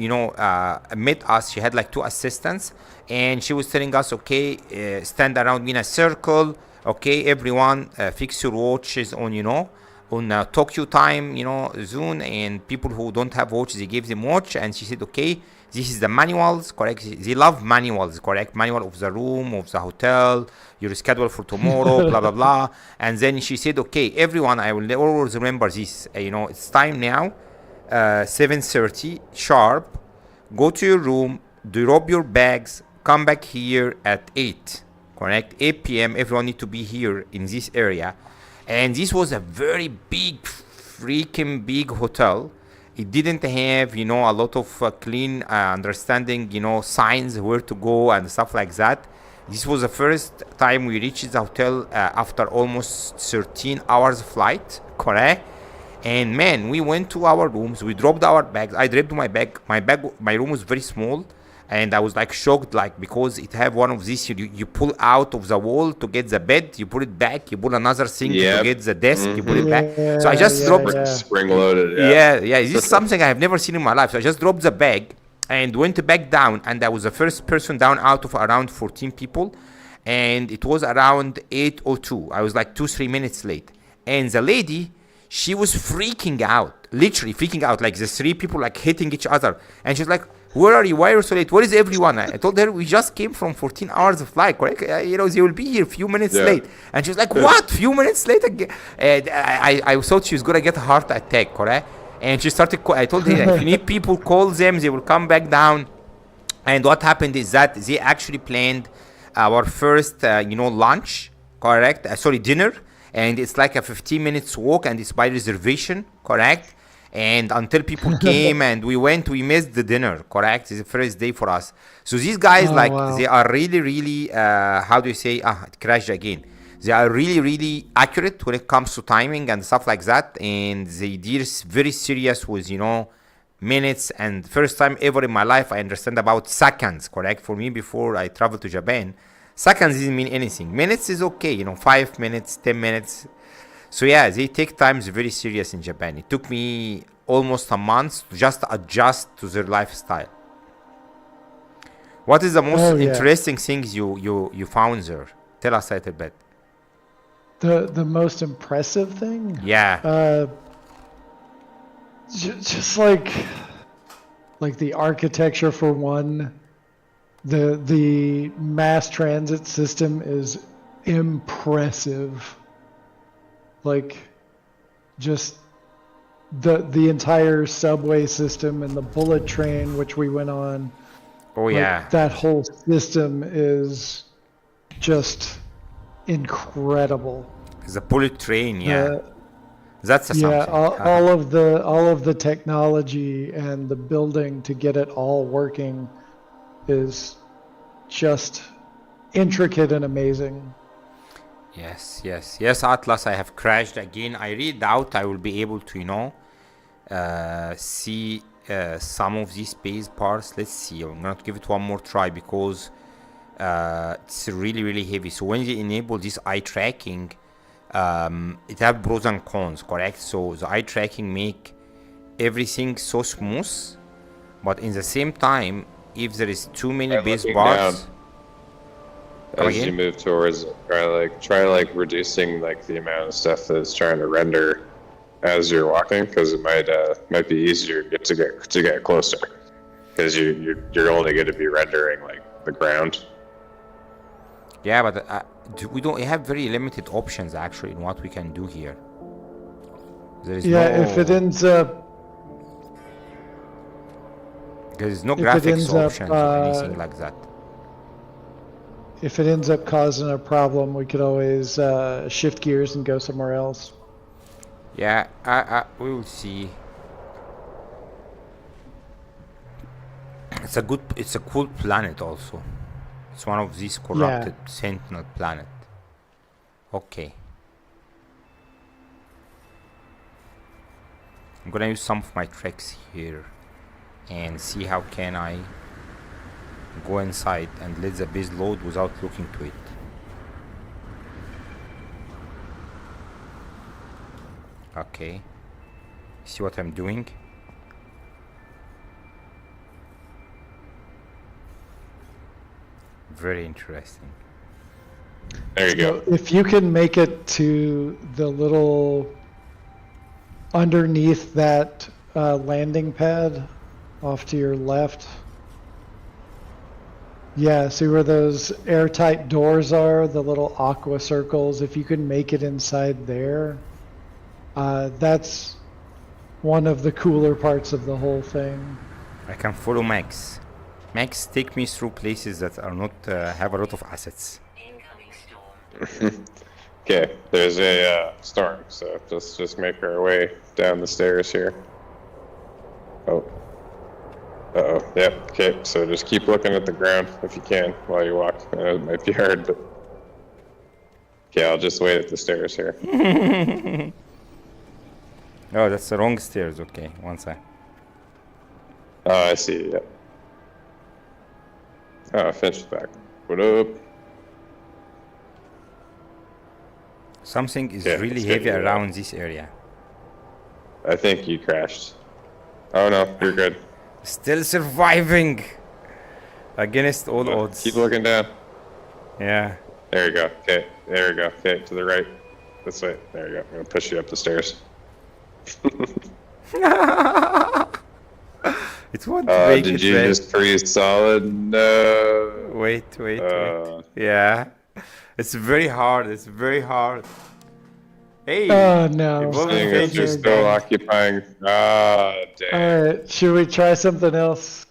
met us, she had 2 assistants, and she was telling us, okay, stand around me in a circle. Okay, everyone, fix your watches on Tokyo time, zone, and people who don't have watch, they gave them watch, and she said, okay, this is the manuals, correct? They love manuals, correct? Manual of the room, of the hotel, your schedule for tomorrow, blah, blah, blah. And then she said, okay, everyone, I will always remember this. It's time now, 7:30 sharp. Go to your room, drop your bags, come back here at 8, correct? 8 p.m. Everyone need to be here in this area. And this was a very big, freaking big hotel. It didn't have, a lot of clean understanding, signs where to go and stuff like that. This was the first time we reached the hotel after almost 13 hours flight, correct? And man, we went to our rooms, we dropped our bags. I dropped my bag. My room was very small. And I was like shocked, like, because it have one of these, you pull out of the wall to get the bed, you put it back, you pull another thing to get the desk, you put it back. So I just dropped spring loaded. Yeah. This is something I have never seen in my life. So I just dropped the bag and went back down, and I was the first person down out of around 14 people, and it was around 8:02. I was like 2-3 minutes late, and the lady, she was freaking out, literally freaking out, like the 3 people like hitting each other, and she's like, where are you? Why are you so late? Where is everyone? I told her we just came from 14 hours of flight, correct? They will be here a few minutes late. And she's like, what? Few minutes late again? And I thought she was going to get a heart attack, correct? And she started, I told her, if you need people, call them. They will come back down. And what happened is that they actually planned our first, lunch, correct? Dinner. And it's like a 15 minutes walk, and it's by reservation, correct? And until people came and we missed the dinner, correct? It's the first day for us. So these guys, they are really, really, how do you say? It crashed again. They are really, really accurate when it comes to timing and stuff like that. And they deal very serious with, minutes. And first time ever in my life, I understand about seconds, correct? For me, before I traveled to Japan, seconds doesn't mean anything. Minutes is okay, 5 minutes, 10 minutes. So yeah, they take times very serious in Japan. It took me almost a month to just adjust to their lifestyle. What is the most interesting things you found there? Tell us a little bit. The most impressive thing? Yeah. Just like the architecture for one. The mass transit system is impressive. Like, just the entire subway system and the bullet train which we went on. Oh yeah. That whole system is just incredible. The bullet train, that's a something. All of the technology and the building to get it all working is just intricate and amazing. Yes, Atlas, I have crashed again. I read out I will be able to, see some of these base parts. Let's see. I'm going to give it one more try because it's really, really heavy. So when you enable this eye tracking, it has pros and cons, correct? So the eye tracking make everything so smooth, but in the same time, if there is too many base parts... As you move towards it, try reducing the amount of stuff that it's trying to render as you're walking, because it might be easier to get closer, because you're only going to be rendering the ground. Yeah, but we don't have very limited options actually in what we can do here. There is if it ends up. There is no graphics option or anything like that. If it ends up causing a problem, we could always shift gears and go somewhere else. Yeah, we will see. It's a cool planet also. It's one of these corrupted sentinel planet. Okay. I'm gonna use some of my tricks here and see how can I go inside and let the base load without looking to it. Okay, see what I'm doing? Very interesting. There you go. If you can make it to the little underneath that landing pad off to your left. Yeah, see where those airtight doors are, the little aqua circles. If you can make it inside there, that's one of the cooler parts of the whole thing. I can follow Max. Max, take me through places that are not have a lot of assets. Okay, there's a storm, so just make our way down the stairs here. Oh. Uh-oh, yep, okay, so just keep looking at the ground if you can while you walk. It might be hard, but... Okay, I'll just wait at the stairs here. Oh, that's the wrong stairs. Okay, one sec. Oh, I see, yep. Oh, Finch is back. What up? Something is Yeah, really it's heavy getting around this area. I think you crashed. Oh no, you're good. Still surviving against all odds. Keep looking down. Yeah. There you go. Okay, there you go. Okay, to the right. This way. There you go. I'm gonna push you up the stairs. It won't break. Did you just freeze solid? No. Wait. Yeah. It's very hard. It's very hard. Hey. Oh no. It's just still occupying. Ah, damn. Alright, should we try something else?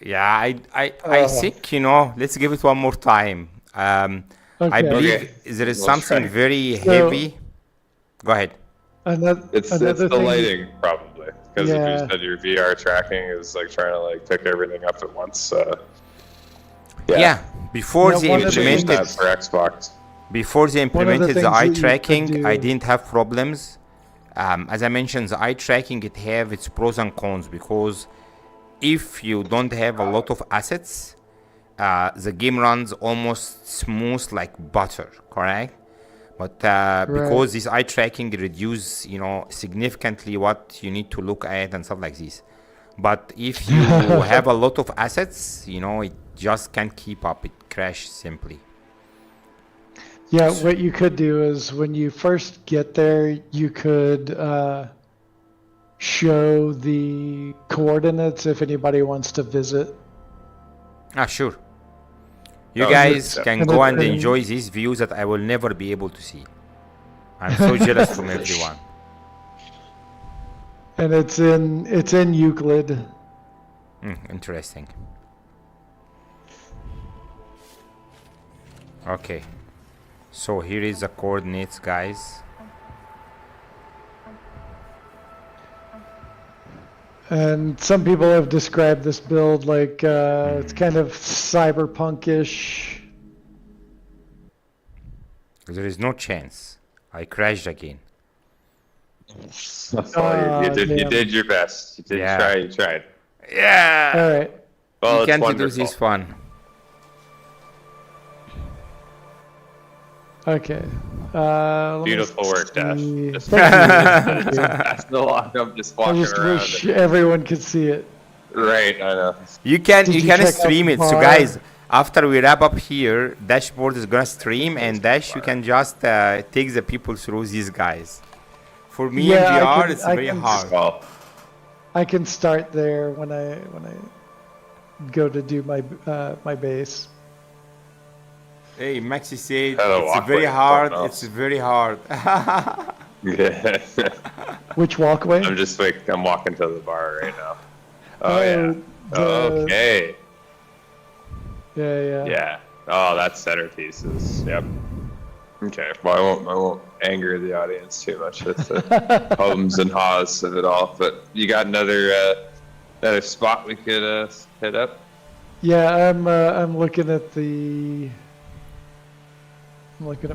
Yeah, I think, let's give it one more time. I Okay. believe there is We'll something try. very heavy. Go ahead. It's Another the thing- lighting, probably. Because if Yeah. you said your VR tracking is like trying to like pick everything up at once. Yeah. Before Yeah, they one of the Change things- that for Xbox. Before they One of the implemented the things eye that you could tracking, do- I didn't have problems. As I mentioned, the eye tracking, it have its pros and cons, because if you don't have a lot of assets, the game runs almost smooth like butter, correct? But because this eye tracking reduce, significantly what you need to look at and stuff like this. But if you have a lot of assets, it just can't keep up. It crashes simply. Yeah, what you could do is when you first get there, you could show the coordinates if anybody wants to visit. Sure. You Oh, guys good. can go and enjoy these views that I will never be able to see. I'm so jealous from everyone. And it's in Euclid. Interesting. Okay. So here is the coordinates, guys. And some people have described this build like it's kind of cyberpunkish. There is no chance. I crashed again. You damn. did your best. You did Yeah. try. You tried. Yeah. All right. Well, You it's can't do wonderful. this one. Okay. Let me Beautiful work, Dash. see. Just- Thank you. That's the lock. I'm just I walking just around. wish everyone could see it. Right, I know. You can Did you can check out stream the it. So bar? guys, after we wrap up here, Dashboard is gonna stream, and Dash, you can just take the people through these guys. For me Yeah, in I VR, can- it's I very can hard. Well, I can start there when I go to do my base. Hey, Maxi said Hello, it's very walkway. hard. Oh, no. It's very hard. Which walkway? I'm walking to the bar right now. Oh, Oh, yeah. the- Okay. Yeah. Yeah. Oh, that's centerpieces. Yep. Okay. Well, I won't anger the audience too much with the hums and haws of it all. But you got another spot we could hit up. Yeah, I'm looking at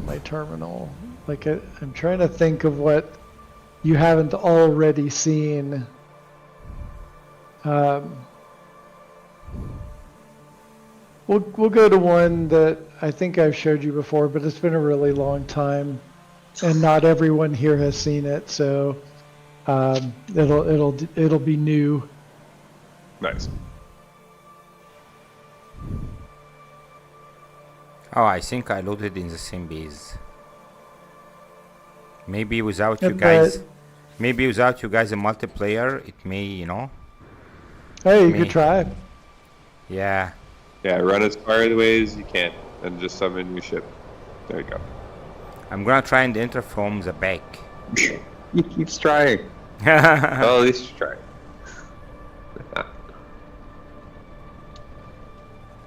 my terminal. Like I'm trying to think of what you haven't already seen. We'll go to one that I think I've showed you before, but it's been a really long time, and not everyone here has seen it, so it'll be new. Nice. Oh, I think I loaded in the same base. Maybe without you But guys Maybe without you guys in multiplayer, it may, you know. Hey, you Me. could try. Yeah. Yeah, run as far away as you can, and just summon your ship. There you go. I'm gonna try and enter from the back. He keeps trying. Well, at least you try.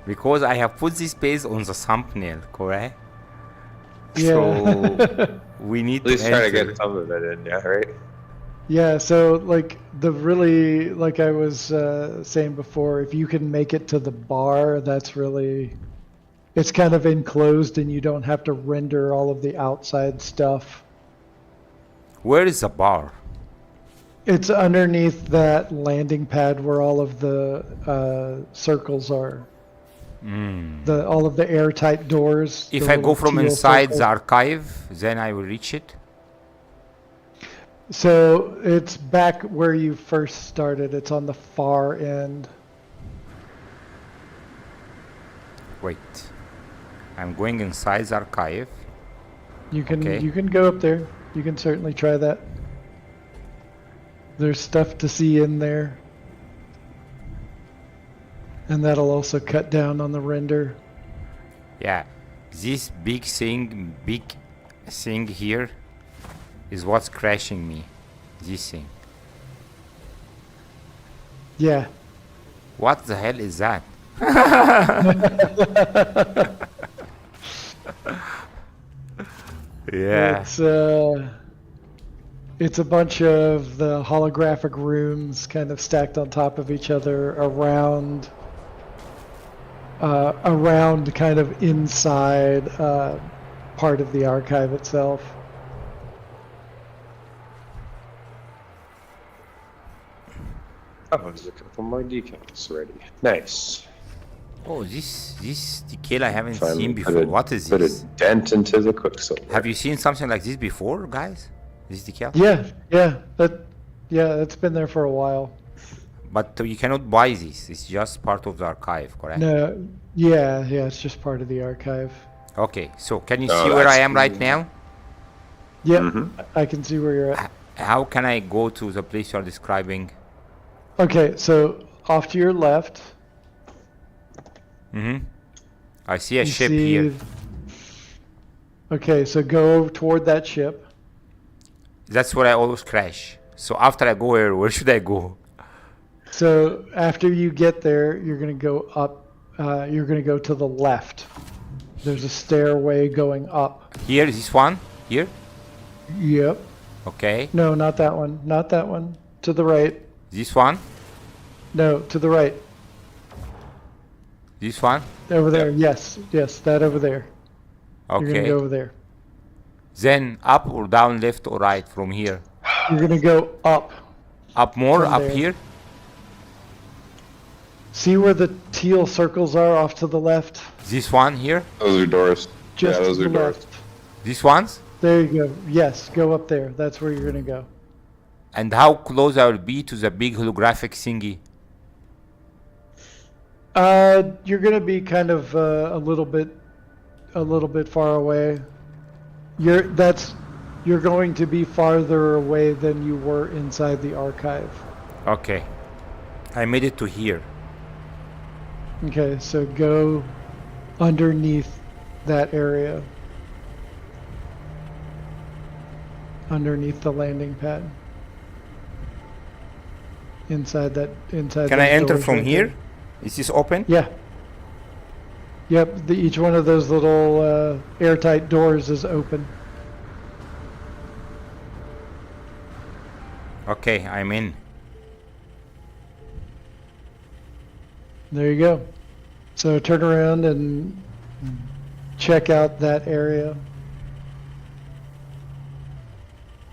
Because I have put this base on the thumbnail, correct? Yeah. So we need At least to try to enter. get some of it in, yeah, right? Yeah, so like like I was saying before, if you can make it to the bar, that's really, it's kind of enclosed and you don't have to render all of the outside stuff. Where is the bar? It's underneath that landing pad where all of the circles are. All of the airtight doors. If the I go little from teal inside circles. the archive, then I will reach it. So it's back where you first started. It's on the far end. Wait. I'm going inside the archive. You can Okay. you can go up there. You can certainly try that. There's stuff to see in there. And that'll also cut down on the render. Yeah. This big thing here is what's crashing me. This thing. Yeah. What the hell is that? Yeah. It's a bunch of the holographic rooms kind of stacked on top of each other around kind of inside part of the archive itself. Oh, there's a couple more decals ready. Nice. Oh, this decal I haven't Finally seen put before. a- What is Put this? a dent into the quicksilver. Have you seen something like this before, guys? This decal? That's been there for a while. But you cannot buy this. It's just part of the archive, correct? No, yeah, it's just part of the archive. Okay, so can you Oh, see where I that's am right cool. now? Yep, Mm-hmm. I can see where you're at. How can I go to the place you're describing? Okay, so off to your left, I see a you ship see. here. Okay, so go toward that ship. That's where I always crash. So after I go here, where should I go? So after you get there, you're gonna go up. You're gonna go to the left. There's a stairway going up. Here, this one? Here? Yep. Okay. No, not that one. Not that one. To the right. This one? No, to the right. This one? Over there. Yes, that over there. You're gonna Okay. go over there. Then up or down, left or right from here? You're gonna go up. Up more, From up there. here? See where the teal circles are off to the left? This one here? Those are doors. Just yeah, those to are the doors. left. These ones? There you go. Yes, go up there. That's where you're gonna go. And how close I will be to the big holographic thingy? You're gonna be kind of a little bit far away. You're going to be farther away than you were inside the archive. Okay. I made it to here. Okay, so go underneath that area. Underneath the landing pad. Inside Can those I enter doors from right here? there. Is this open? Yeah. Yep, each one of those little airtight doors is open. Okay, I'm in. There you go. So turn around and check out that area.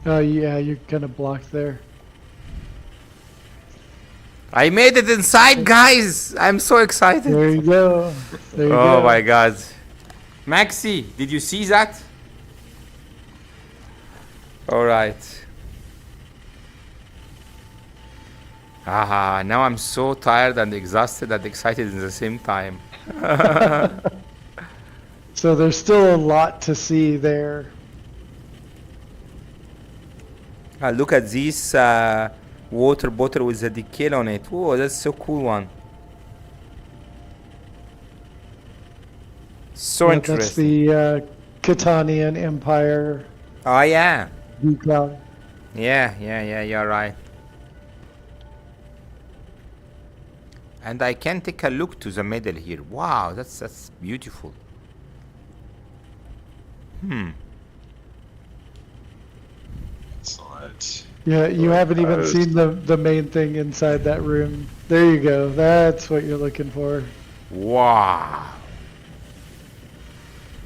Oh yeah, you're kind of blocked there. I made it inside, guys! I'm so excited. There you go. There you Oh go. my god. Maxi, did you see that? Alright. Now I'm so tired and exhausted and excited at the same time. So there's still a lot to see there. Look at this water bottle with the decal on it. Whoa, that's so cool one. So Yeah, that's interesting. the Catanian Empire Oh yeah. decal. Yeah, you're right. And I can take a look to the middle here. Wow, that's beautiful. Excellent. Yeah, you haven't even Nice. seen the main thing inside that room. There you go. That's what you're looking for. Wow.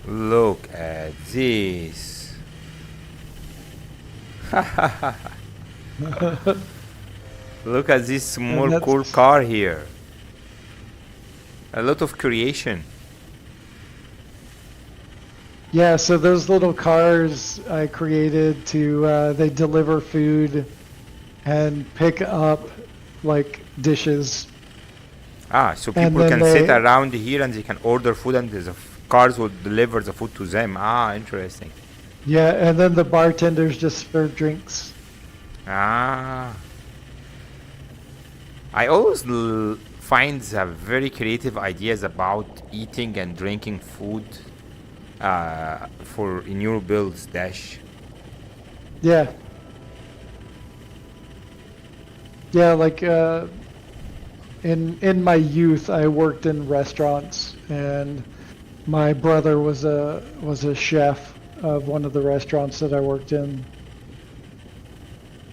Look at this. Look at this small that's- cool car here. A lot of creation. Yeah, so those little cars I created to they deliver food and pick up like dishes. So And people then can sit they- around here and they can order food and the cars will deliver the food to them. Interesting. Yeah, and then the bartenders just serve drinks. I always find very creative ideas about eating and drinking food for in your builds, Dash. Yeah. Yeah, like in my youth I worked in restaurants, and my brother was a chef of one of the restaurants that I worked in.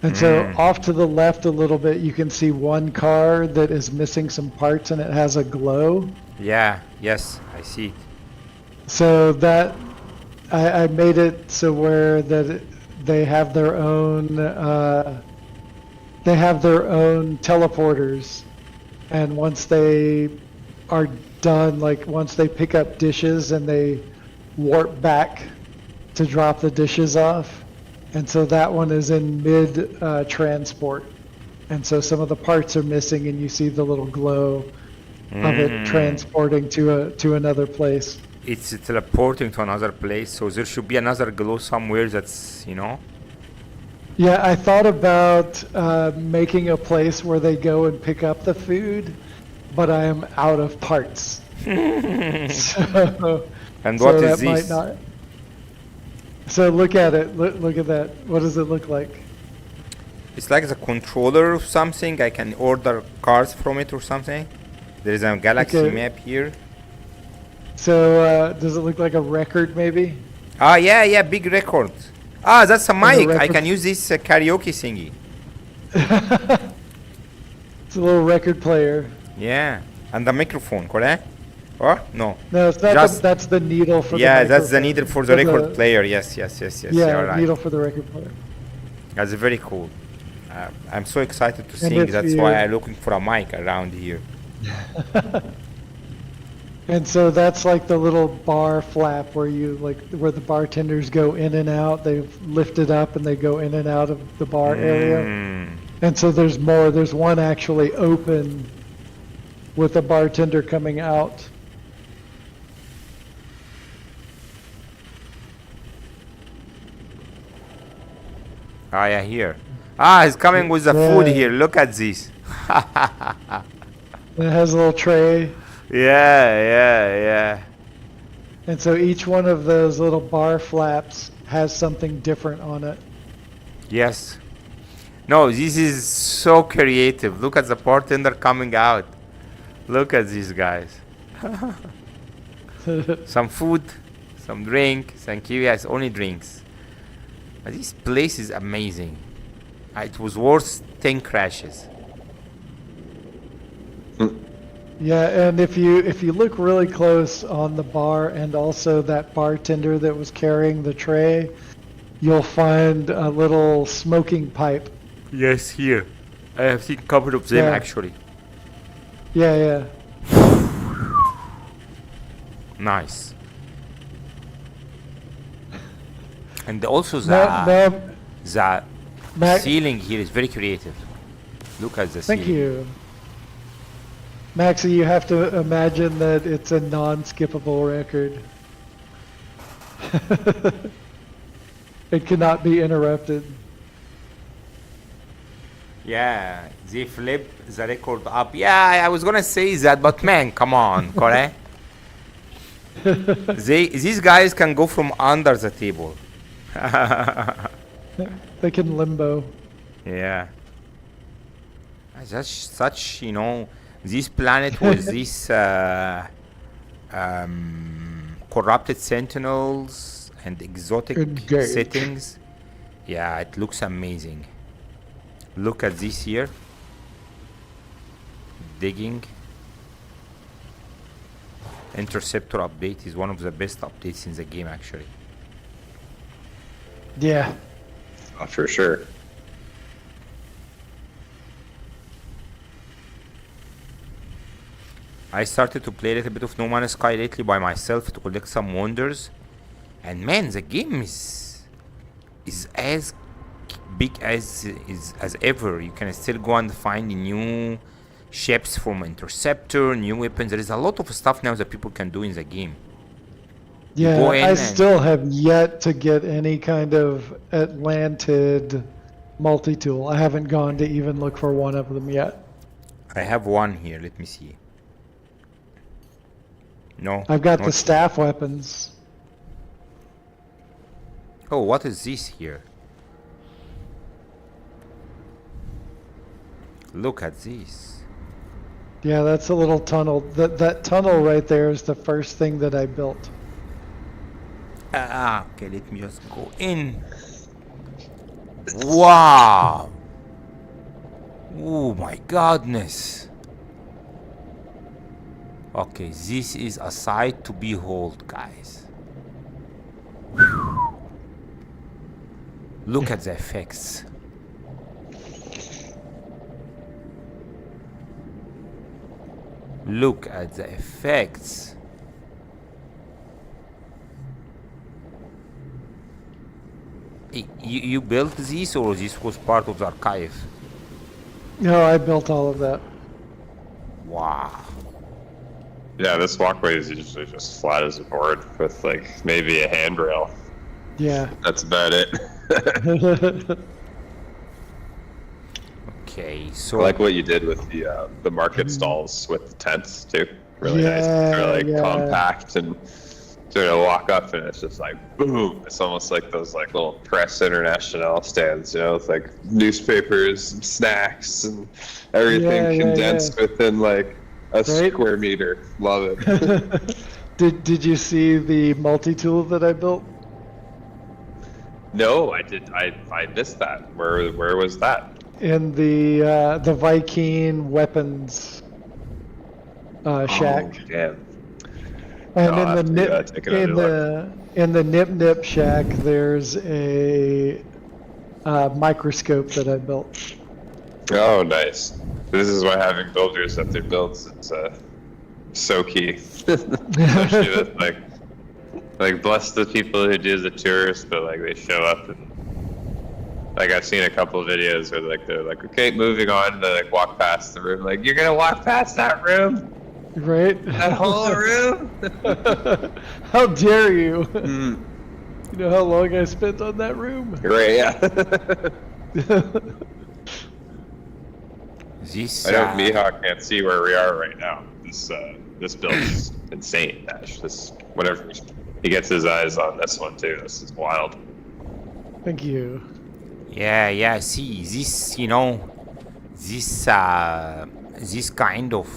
And so off to the left a little bit you can see one car that is missing some parts and it has a glow. Yes, I see it. So that I made it so where that they have their own teleporters, and once they are done, like once they pick up dishes and they warp back to drop the dishes off, and so that one is in mid transport, and so some of the parts are missing and you see the little glow of it transporting to another place. It's teleporting to another place, so there should be another glow somewhere that's, Yeah, I thought about making a place where they go and pick up the food, but I am out of parts. So, And what so is that might this? not. So look at it. Look at that. What does it look like? It's like the controller of something. I can order cars from it or something. There is a galaxy Okay. map here. So does it look like a record maybe? Yeah, big record. That's a mic. I record- can use this karaoke thingy. It's a little record player. Yeah, and the microphone, correct? Or no? No, it's not. Just- That's the needle for Yeah, the that's the microphone. needle for the record player. Yes. Yeah, You're right. needle for the record player. That's very cool. I'm so excited to And sing. if That's you- why I'm looking for a mic around here. And so that's like the little bar flap where where the bartenders go in and out. They lift it up and they go in and out of the bar area. And so there's more. There's one actually open with a bartender coming out. Yeah, here. He's coming with the food Yeah. here. Look at this. And it has a little tray. Yeah. And so each one of those little bar flaps has something different on it. Yes. No, this is so creative. Look at the bartender coming out. Look at these guys. Some food, some drink. Thank you. Yes, only drinks. But this place is amazing. It was worth 10 crashes. Yeah, and if you look really close on the bar and also that bartender that was carrying the tray, you'll find a little smoking pipe. Yes, here. I have seen a couple of them Yeah. actually. Yeah. Nice. And also No, the Mac, ceiling here is very creative. Look at the thank ceiling. you. Maxie, you have to imagine that it's a non-skippable record. It cannot be interrupted. Yeah, they flip the record up. Yeah, I was gonna say that, but man, come on, correct? These guys can go from under the table. They can limbo. Yeah. That's such, this planet with these corrupted sentinels and exotic Engage. settings. Yeah, it looks amazing. Look at this here. Digging. Interceptor update is one of the best updates in the game, actually. Yeah. Oh, for sure. I started to play a little bit of No Man's Sky lately by myself to collect some wonders, and man, the game is as big as ever. You can still go and find new ships from Interceptor, new weapons. There is a lot of stuff now that people can do in the game. Yeah, go in I and- still have yet to get any kind of Atlantid multi-tool. I haven't gone to even look for one of them yet. I have one here. Let me see. No. I've got not the staff weapons. Oh, what is this here? Look at this. Yeah, that's a little tunnel. That tunnel right there is the first thing that I built. Okay, let me just go in. Wow. Oh my goodness. Okay, this is a sight to behold, guys. Look at the effects. Look at the effects. You built this, or this was part of the archive? No, I built all of that. Wow. Yeah, this walkway is usually just flat as a board with like maybe a handrail. Yeah. That's about it. Okay, I so like what you did with the market stalls with the tents too. Really nice. Yeah, They're like yeah. compact and sort of walk up and it's just like boom. It's almost like those like little press international stands, with like newspapers and snacks and everything Yeah, yeah, condensed within like a Right? square meter. Love it. Did you see the multi-tool that I built? No, I did. I missed that. Where was that? In the Viking weapons shack. Oh, damn. And I'll in have the to, nip take another in the nip shack, there's a microscope that I built. Oh, nice. This is why having builders at their builds is so key. Especially with like bless the people who do the tours, but like they show up and like I've seen a couple of videos where they're like, okay, moving on, and they like walk past the room, like you're gonna walk past that room, Right? that whole room. How dare you? Mm, You know how long I spent on that room? right? Yeah. this. I know Mihawk can't see where we are right now. This build is insane, Ash. This whatever he gets his eyes on this one too. This is wild. Thank you. Yeah. See, this, this kind of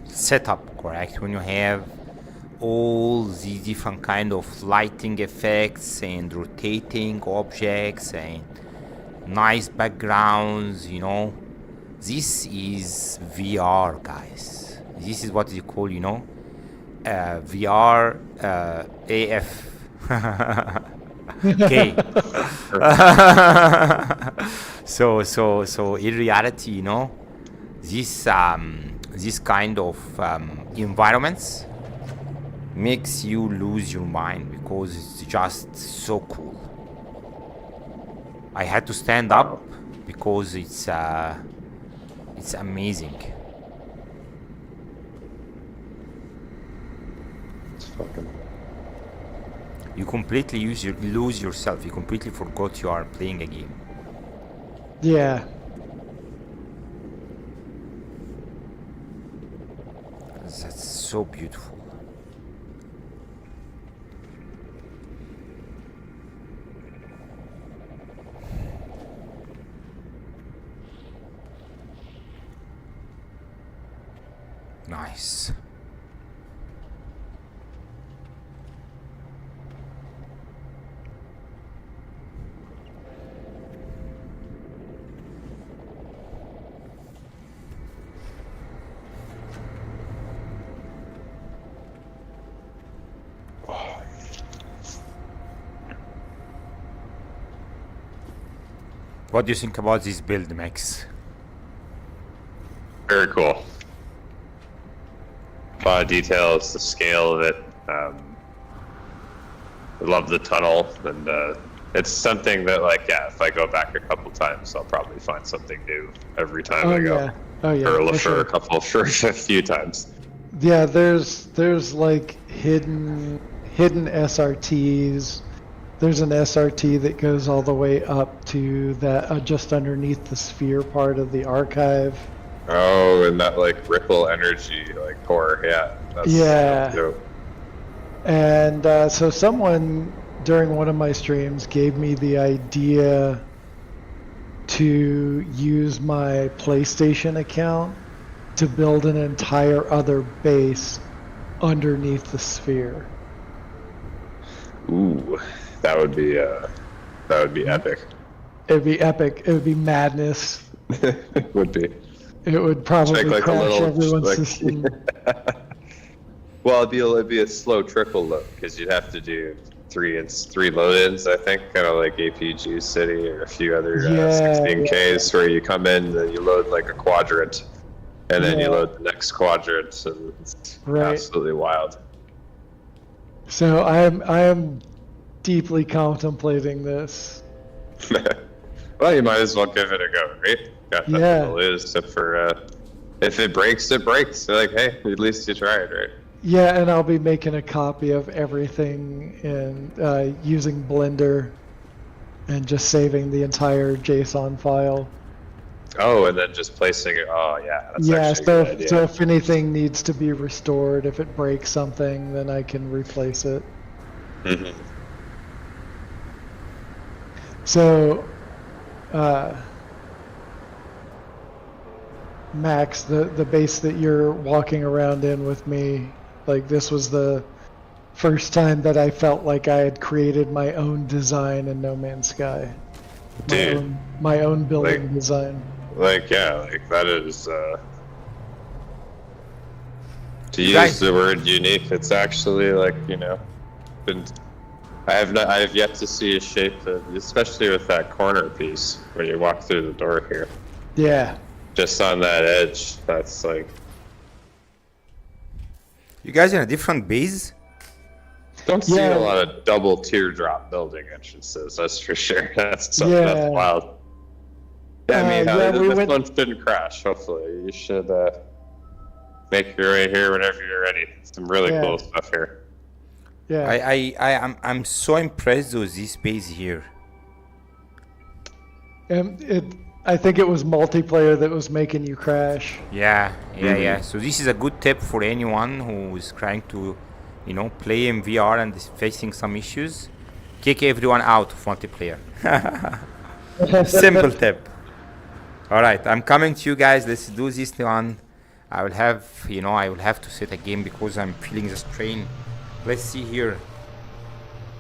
setup, correct? When you have all the different kind of lighting effects and rotating objects and nice backgrounds, this is VR, guys. This is what they call, VR AF. Okay. so in reality, this kind of environments makes you lose your mind because it's just so cool. I had to stand up because it's amazing. It's fucking. You completely lose yourself. You completely forgot you are playing a game. Yeah. so beautiful. Nice. What do you think about this build, Max? Very cool. A lot of details, the scale of it. I love the tunnel, and it's something that, like, yeah, if I go back a couple times, I'll probably find something new every time I go. Yeah. Oh yeah. Or look for for a few times. Yeah, there's like hidden SRTs. There's an SRT that goes all the way up to that just underneath the sphere part of the archive. Oh, and that like ripple energy like core, yeah. That's dope. And so someone during one of my streams gave me the idea to use my PlayStation account to build an entire other base underneath the sphere. Ooh, that would be epic. It'd be epic. It would be madness. It would be. It would probably like crash everyone's like, system. Well, it'd be a slow trickle load because you'd have to do three load-ins, I think, kind of like APG City or a few other 16Ks where you come in and you load like a quadrant, and then you load the next quadrant, and it's absolutely wild. So I am deeply contemplating this. Well, you might as well give it a go, right? Got nothing to lose except for if it breaks, it breaks. So like, hey, at least you tried, right? Yeah, and I'll be making a copy of everything and using Blender and just saving the entire JSON file. Oh, and then just placing it. Oh, yeah. That's actually a good idea. So if anything needs to be restored, if it breaks something, then I can replace it. Mm-hmm. So, Max, the base that you're walking around in with me, like this was the first time that I felt like I had created my own design in No Man's Sky. Dude. My own building design. Like, yeah, like that is, to use the word unique, it's actually like, you know, I have yet to see a shape that, especially with that corner piece when you walk through the door here. Yeah. Just on that edge, that's like. You guys in a different base? Don't see a lot of double teardrop building entrances, that's for sure. That's wild. Yeah, I mean, this one shouldn't crash, hopefully. You should make your way here whenever you're ready. Some really cool stuff here. Yeah. I'm so impressed with this base here. I think it was multiplayer that was making you crash. Yeah. So this is a good tip for anyone who is trying to, you know, play in VR and is facing some issues. Kick everyone out of multiplayer. Simple tip. All right, I'm coming to you guys. Let's do this one. I will have to set a game because I'm feeling the strain. Let's see here.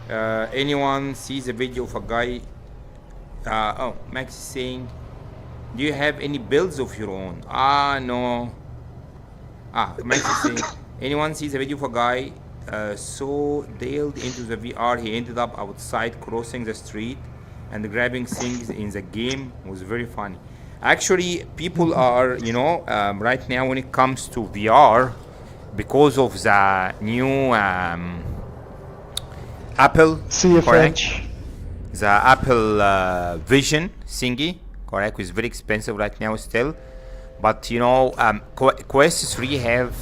Anyone sees a video of a guy? Max is saying, do you have any builds of your own? No. Max is saying, anyone sees a video of a guy so dialed into the VR he ended up outside crossing the street and grabbing things in the game? Was very funny. Actually, people are, right now when it comes to VR, because of the new Apple, correct? The Apple Vision thingy, correct, is very expensive right now still. But Quest 3 have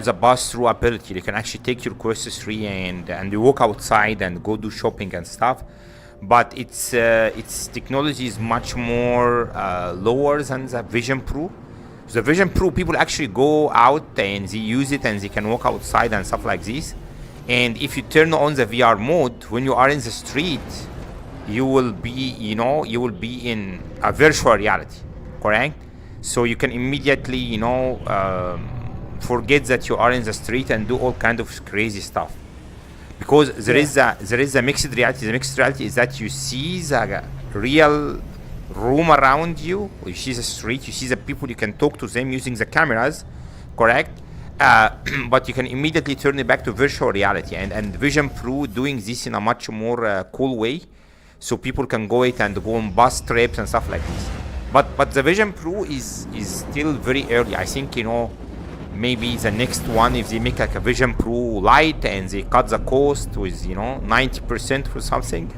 the pass-through ability. You can actually take your Quest 3 and you walk outside and go do shopping and stuff. But its technology is much more lower than the Vision Pro. The Vision Pro, people actually go out and they use it and they can walk outside and stuff like this. And if you turn on the VR mode, when you are in the street, you will be, you will be in a virtual reality, correct? So you can immediately, forget that you are in the street and do all kind of crazy stuff. Because there is a mixed reality. The mixed reality is that you see the real room around you. You see the street. You see the people. You can talk to them using the cameras, correct? But you can immediately turn it back to virtual reality. And Vision Pro doing this in a much more cool way, so people can go it and go on bus trips and stuff like this. But the Vision Pro is still very early. I think maybe the next one, if they make like a Vision Pro Lite and they cut the cost with 90% for something,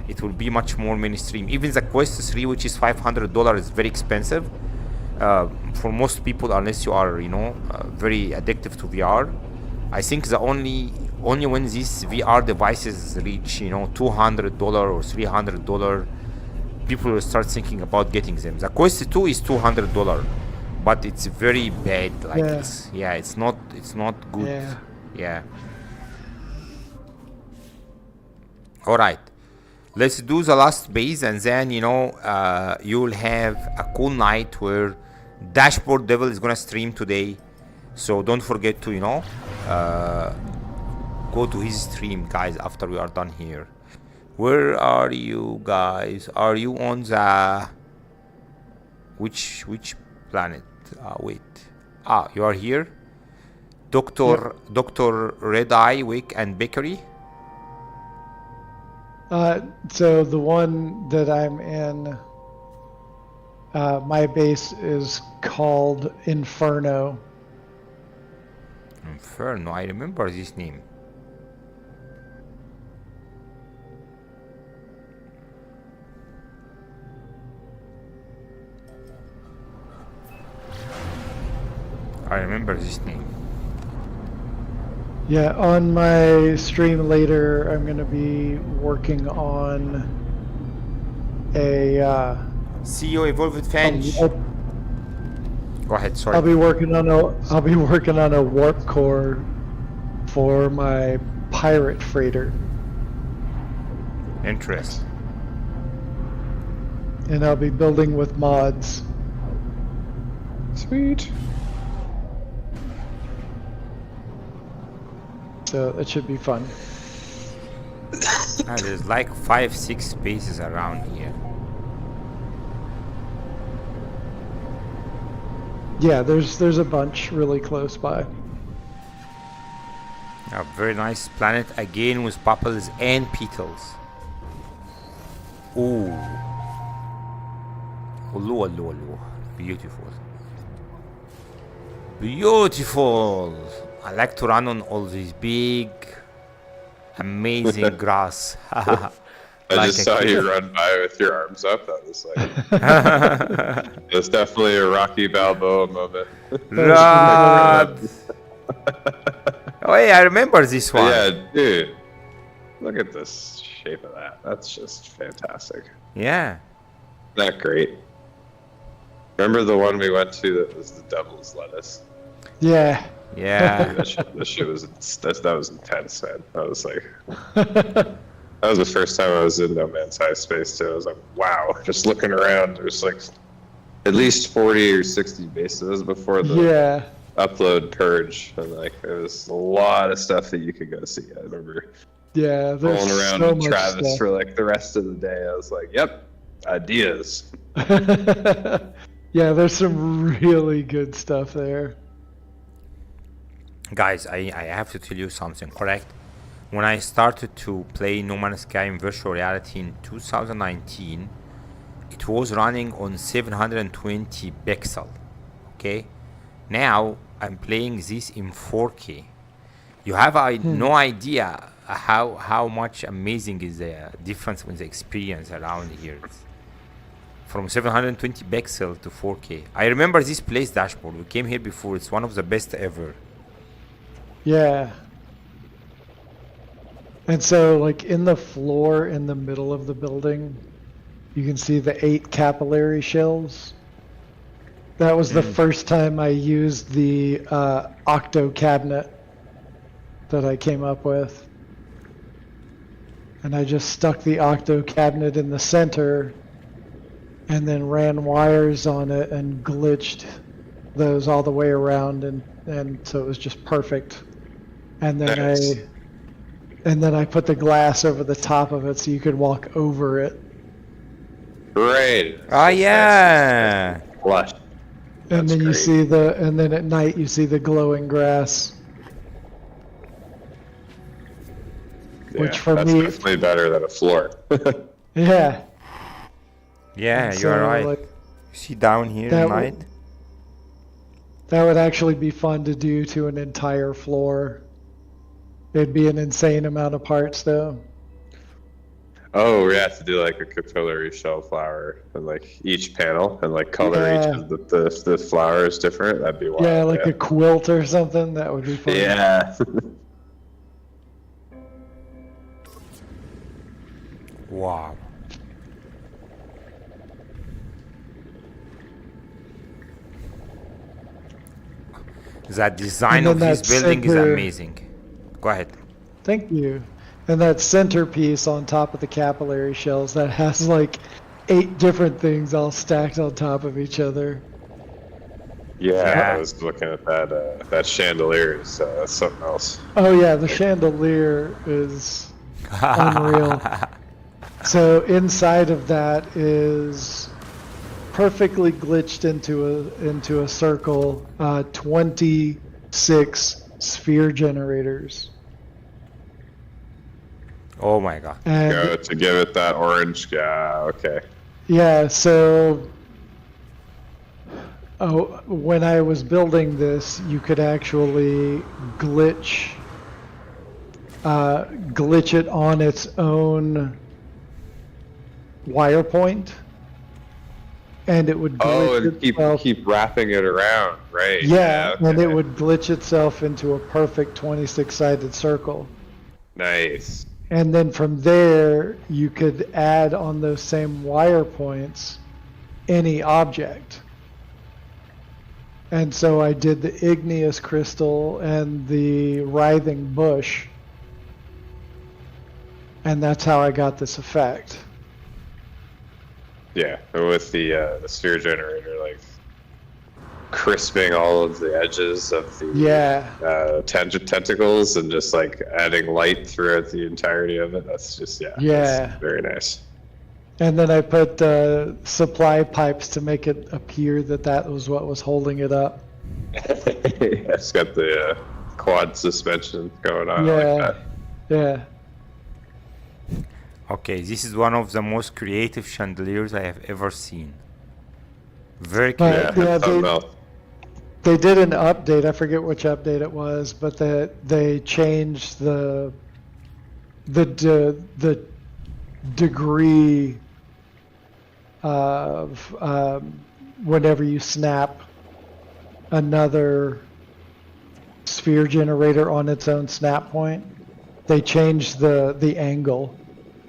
it will be much more mainstream. Even the Quest 3, which is $500, is very expensive for most people, unless you are very addictive to VR. I think the only when these VR devices reach $200 or $300, people will start thinking about getting them. The Quest 2 is $200, but it's very bad like this. Yeah, it's not good. Yeah. All right, let's do the last base, and then you'll have a cool night where Dashboard Devil is gonna stream today. So don't forget to go to his stream, guys, after we are done here. Where are you guys? Are you on the which planet? Wait. You are here. Dr. Red Eye, Wick, and Bakery. So the one that I'm in, my base is called Inferno. Inferno. I remember this name. I remember this name. Yeah, on my stream later, I'm going to be working on a CEO Evolved Fence. Go ahead. Sorry. I'll be working on a warp core for my pirate freighter. Interesting. And I'll be building with mods. Sweet. So that should be fun. There's like 5-6 spaces around here. Yeah, there's a bunch really close by. A very nice planet again with purples and petals. Ooh. Ulu. Beautiful. Beautiful. I like to run on all these big, amazing grass. I just saw you run by with your arms up. That was like, it's definitely a Rocky Balboa moment. Rod. Oh, yeah, I remember this one. Yeah, dude. Look at this shape of that. That's just fantastic. Yeah. Isn't that great? Remember the one we went to that was the devil's lettuce? Yeah. Yeah. that shit was intense, man. I was like, that was the first time I was in No Man's Sky space too. I was like, wow, just looking around, there's like at least 40 or 60 bases before the upload purge, and like there was a lot of stuff that you could go see. I remember rolling around with Travis for like the rest of the day. I was like, yep, ideas. Yeah, there's some really good stuff there. Guys, I have to tell you something, correct? When I started to play No Man's Sky in virtual reality in 2019, it was running on 720 pixel, okay? Now, I'm playing this in 4K. You have no idea how much amazing is the difference in the experience around here. From 720 pixel to 4K. I remember this place dashboard. We came here before. It's one of the best ever. Yeah. And so, like, in the floor in the middle of the building, you can see the 8 capillary shells. That was the first time I used the octo cabinet that I came up with. And I just stuck the octo cabinet in the center and then ran wires on it and glitched those all the way around, and so it was just perfect. And then Nice. I put the glass over the top of it so you could walk over it. Great. Oh yeah. Flush. And That's then you great. see and then at night you see the glowing grass. Which for that's me, definitely better than a floor. yeah. Yeah, And you're so, right. like, You see down here that at w- night. that would actually be fun to do to an entire floor. It'd be an insane amount of parts, though. Oh, we have to do like a capillary shell flower, and like each panel, and like color each of the flowers different. That'd be wild. Yeah, like a quilt or something. That would be fun. Yeah. Wow. That design And of then this that building is center- amazing. Go ahead. Thank you. And that centerpiece on top of the capillary shells that has like 8 different things all stacked on top of each other. Yeah, I was looking at that chandelier. So that's something else. Oh yeah, the chandelier is unreal. So inside of that is perfectly glitched into a circle, 26 sphere generators. Oh my god. And Go to give it that orange. Yeah, okay. yeah, so when I was building this, you could actually glitch it on its own wire point, and it would glitch and itself. keep wrapping it around, right? Yeah, and it okay. would glitch itself into a perfect 26-sided circle. Nice. And then from there, you could add on those same wire points any object. And so I did the igneous crystal and the writhing bush. And that's how I got this effect. Yeah, and with the sphere generator, like crisping all of the edges of the tentacles and just like adding light throughout the entirety of it. That's just that's very nice. And then I put supply pipes to make it appear that was what was holding it up. It's got the quad suspension going on Yeah. like that. Yeah. Okay, this is one of the most creative chandeliers I have ever seen. Very But, creative. yeah, something else. they did an update. I forget which update it was, but they changed the degree of whenever you snap another sphere generator on its own snap point. They changed the angle,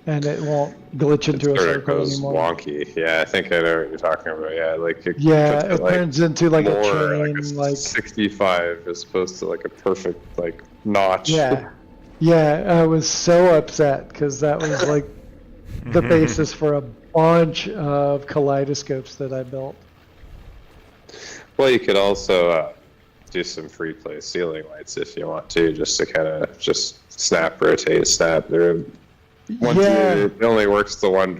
and it won't glitch into a Sort of circle goes anymore. wonky. Yeah, I think I know what you're talking about. Yeah, like it Turns into like a more chain, like a 65 as opposed to like a perfect like notch. Yeah, I was so upset because that was like the basis for a bunch of kaleidoscopes that I built. Well, you could also do some free play ceiling lights if you want to, just to kind of just snap, rotate, snap. It only works the one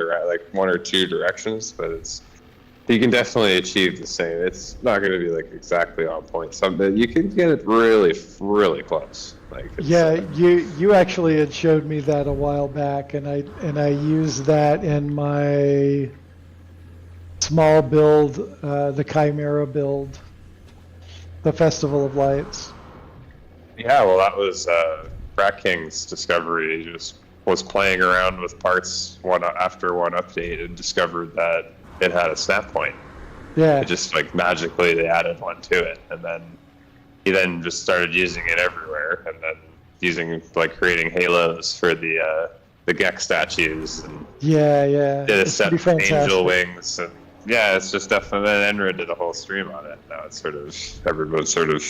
or two directions, but you can definitely achieve the same. It's not going to be like exactly on point. Something you can get it really, really close. You actually had showed me that a while back, and I used that in my small build, the Chimera build, the Festival of Lights. Yeah, well, that was Rat King's discovery. He just was playing around with parts one after one update and discovered that it had a snap point. Yeah. It just like magically they added one to it, and then he just started using it everywhere, and then creating halos for the Gek statues, and Yeah. did a It's set pretty of angel fantastic. wings, and Yeah, it's just definitely. Enra did a whole stream on it. Now it's sort of everyone's sort of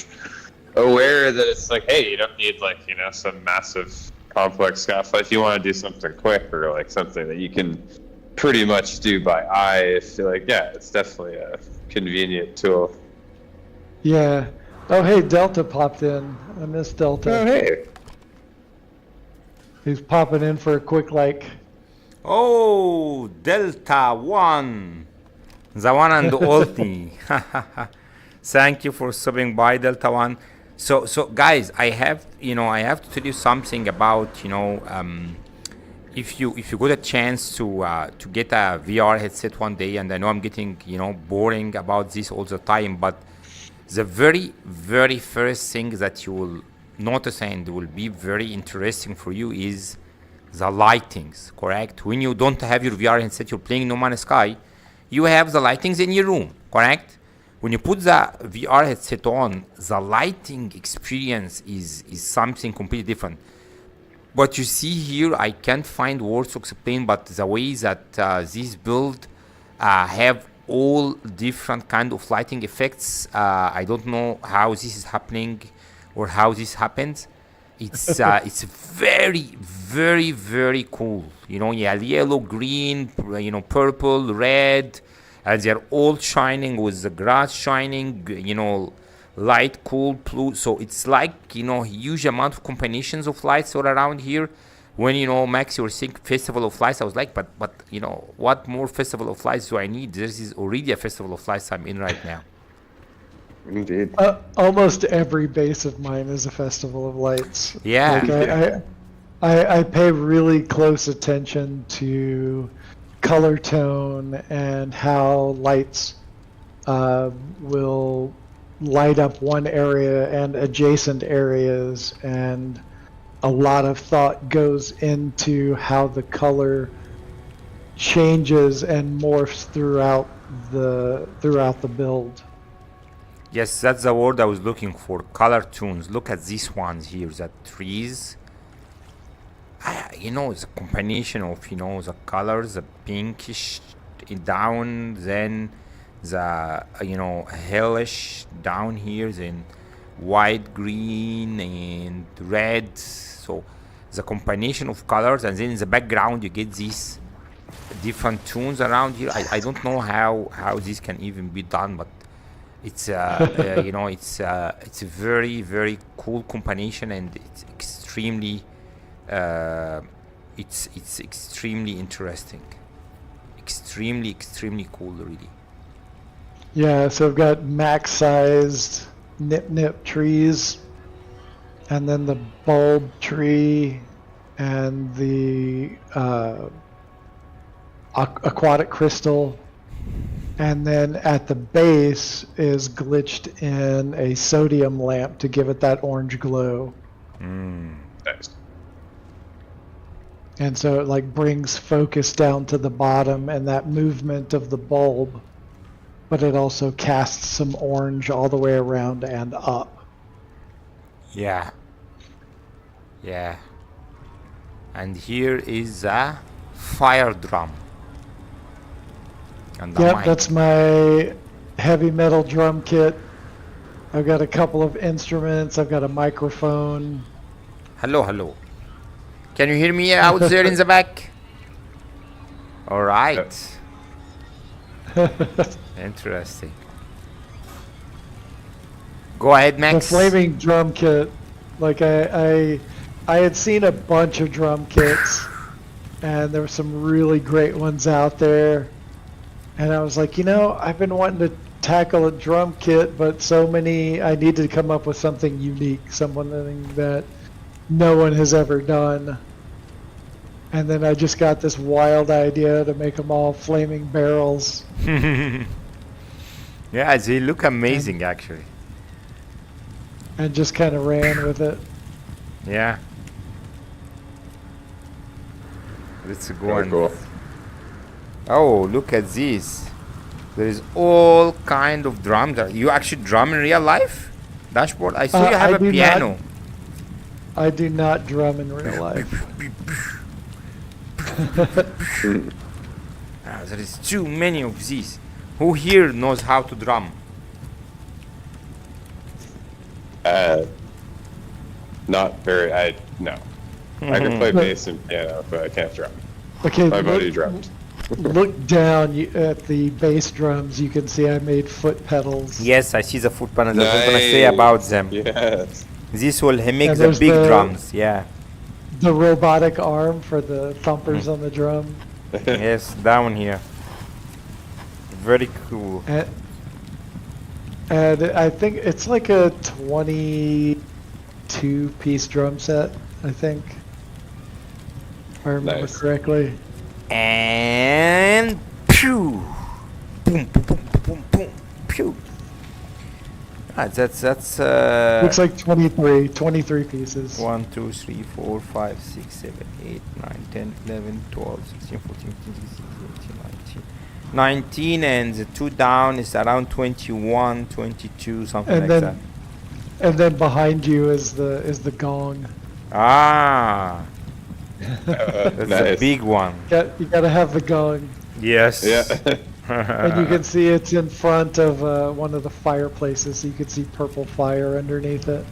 aware that it's like, hey, you don't need like some massive complex stuff. If you want to do something quick or like something that you can pretty much do by eye, I feel like it's definitely a convenient tool. Yeah. Oh, hey, Delta popped in. I missed Delta. Oh, hey. He's popping in for a quick like. Oh, Delta 1. The one and only. Thank you for stopping by, Delta 1. So guys, I have to tell you something about, if you got a chance to get a VR headset one day, and I know I'm getting, boring about this all the time, but the very, very first thing that you will notice and will be very interesting for you is the lightings, correct? When you don't have your VR headset, you're playing No Man's Sky, you have the lightings in your room, correct? When you put the VR headset on, the lighting experience is something completely different. But you see here, I can't find words to explain, but the way that this build have all different kind of lighting effects, I don't know how this is happening or how this happens. It's it's very, very, very cool. Yellow, green, purple, red, and they're all shining with the grass shining. Light, cool, blue. So it's like huge amount of combinations of lights all around here. When Max, you were saying Festival of Lights, I was like, but what more Festival of Lights do I need? This is already a Festival of Lights I'm in right now. Indeed. Almost every base of mine is a festival of lights. Yeah. Like I pay really close attention to color tone and how lights will light up one area and adjacent areas, and a lot of thought goes into how the color changes and morphs throughout the build. Yes, that's the word I was looking for. Color tunes. Look at these ones here. The trees. It's a combination of the colors, the pinkish down, then the hellish down here, then white, green, and red. So the combination of colors, and then in the background you get these different tunes around here. I don't know how this can even be done, but it's it's a very, very cool combination, and it's extremely it's extremely interesting, extremely cool, really. Yeah, so I've got max-sized nip trees, and then the bulb tree, and the aquatic crystal, and then at the base is glitched in a sodium lamp to give it that orange glow. Nice. And so it like brings focus down to the bottom and that movement of the bulb, but it also casts some orange all the way around and up. Yeah. And here is a fire drum. And the Yep, mic. that's my heavy metal drum kit. I've got a couple of instruments. I've got a microphone. Hello. Can you hear me out there in the back? All right. Interesting. Go ahead, The Max. flaming drum kit. Like I had seen a bunch of drum kits, and there were some really great ones out there. And I was like, I've been wanting to tackle a drum kit, but I need to come up with something unique, something that no one has ever done. And then I just got this wild idea to make them all flaming barrels. Yeah, they look amazing, actually. And just kind of ran with it. Yeah. Let's go Very and... cool. Oh, look at this. There is all kind of drums. You actually drum in real life? Dashboard? I saw you have a piano. I do not drum in real life. There is too many of these. Who here knows how to drum? Not very. No. I can play bass and piano, but I can't drum. Okay, My buddy drums. look down at the bass drums. You can see I made foot pedals. Yes, I see the foot panels. I was gonna say about them. Yes. This will make And the there's big the- drums. Yeah. The robotic arm for the thumpers on the drum. Yes, down here. Very cool. And I think it's like a 22-piece drum set, I think. If I remember Nice. correctly. And pew, boom, boom, boom, boom, boom, pew. That's Looks like 23 pieces. 1, 2, 3, 4, 5, 6, 7, 8, 9, 10, 11, 12, 16, 14, 15, 16, 17, 19, and the 2 down is around 21, 22, something And like then that. and then behind you is the gong. Ah, that's a Nice. big one. You gotta have the gong. Yes. Yeah. And you can see it's in front of one of the fireplaces, so you can see purple fire underneath it.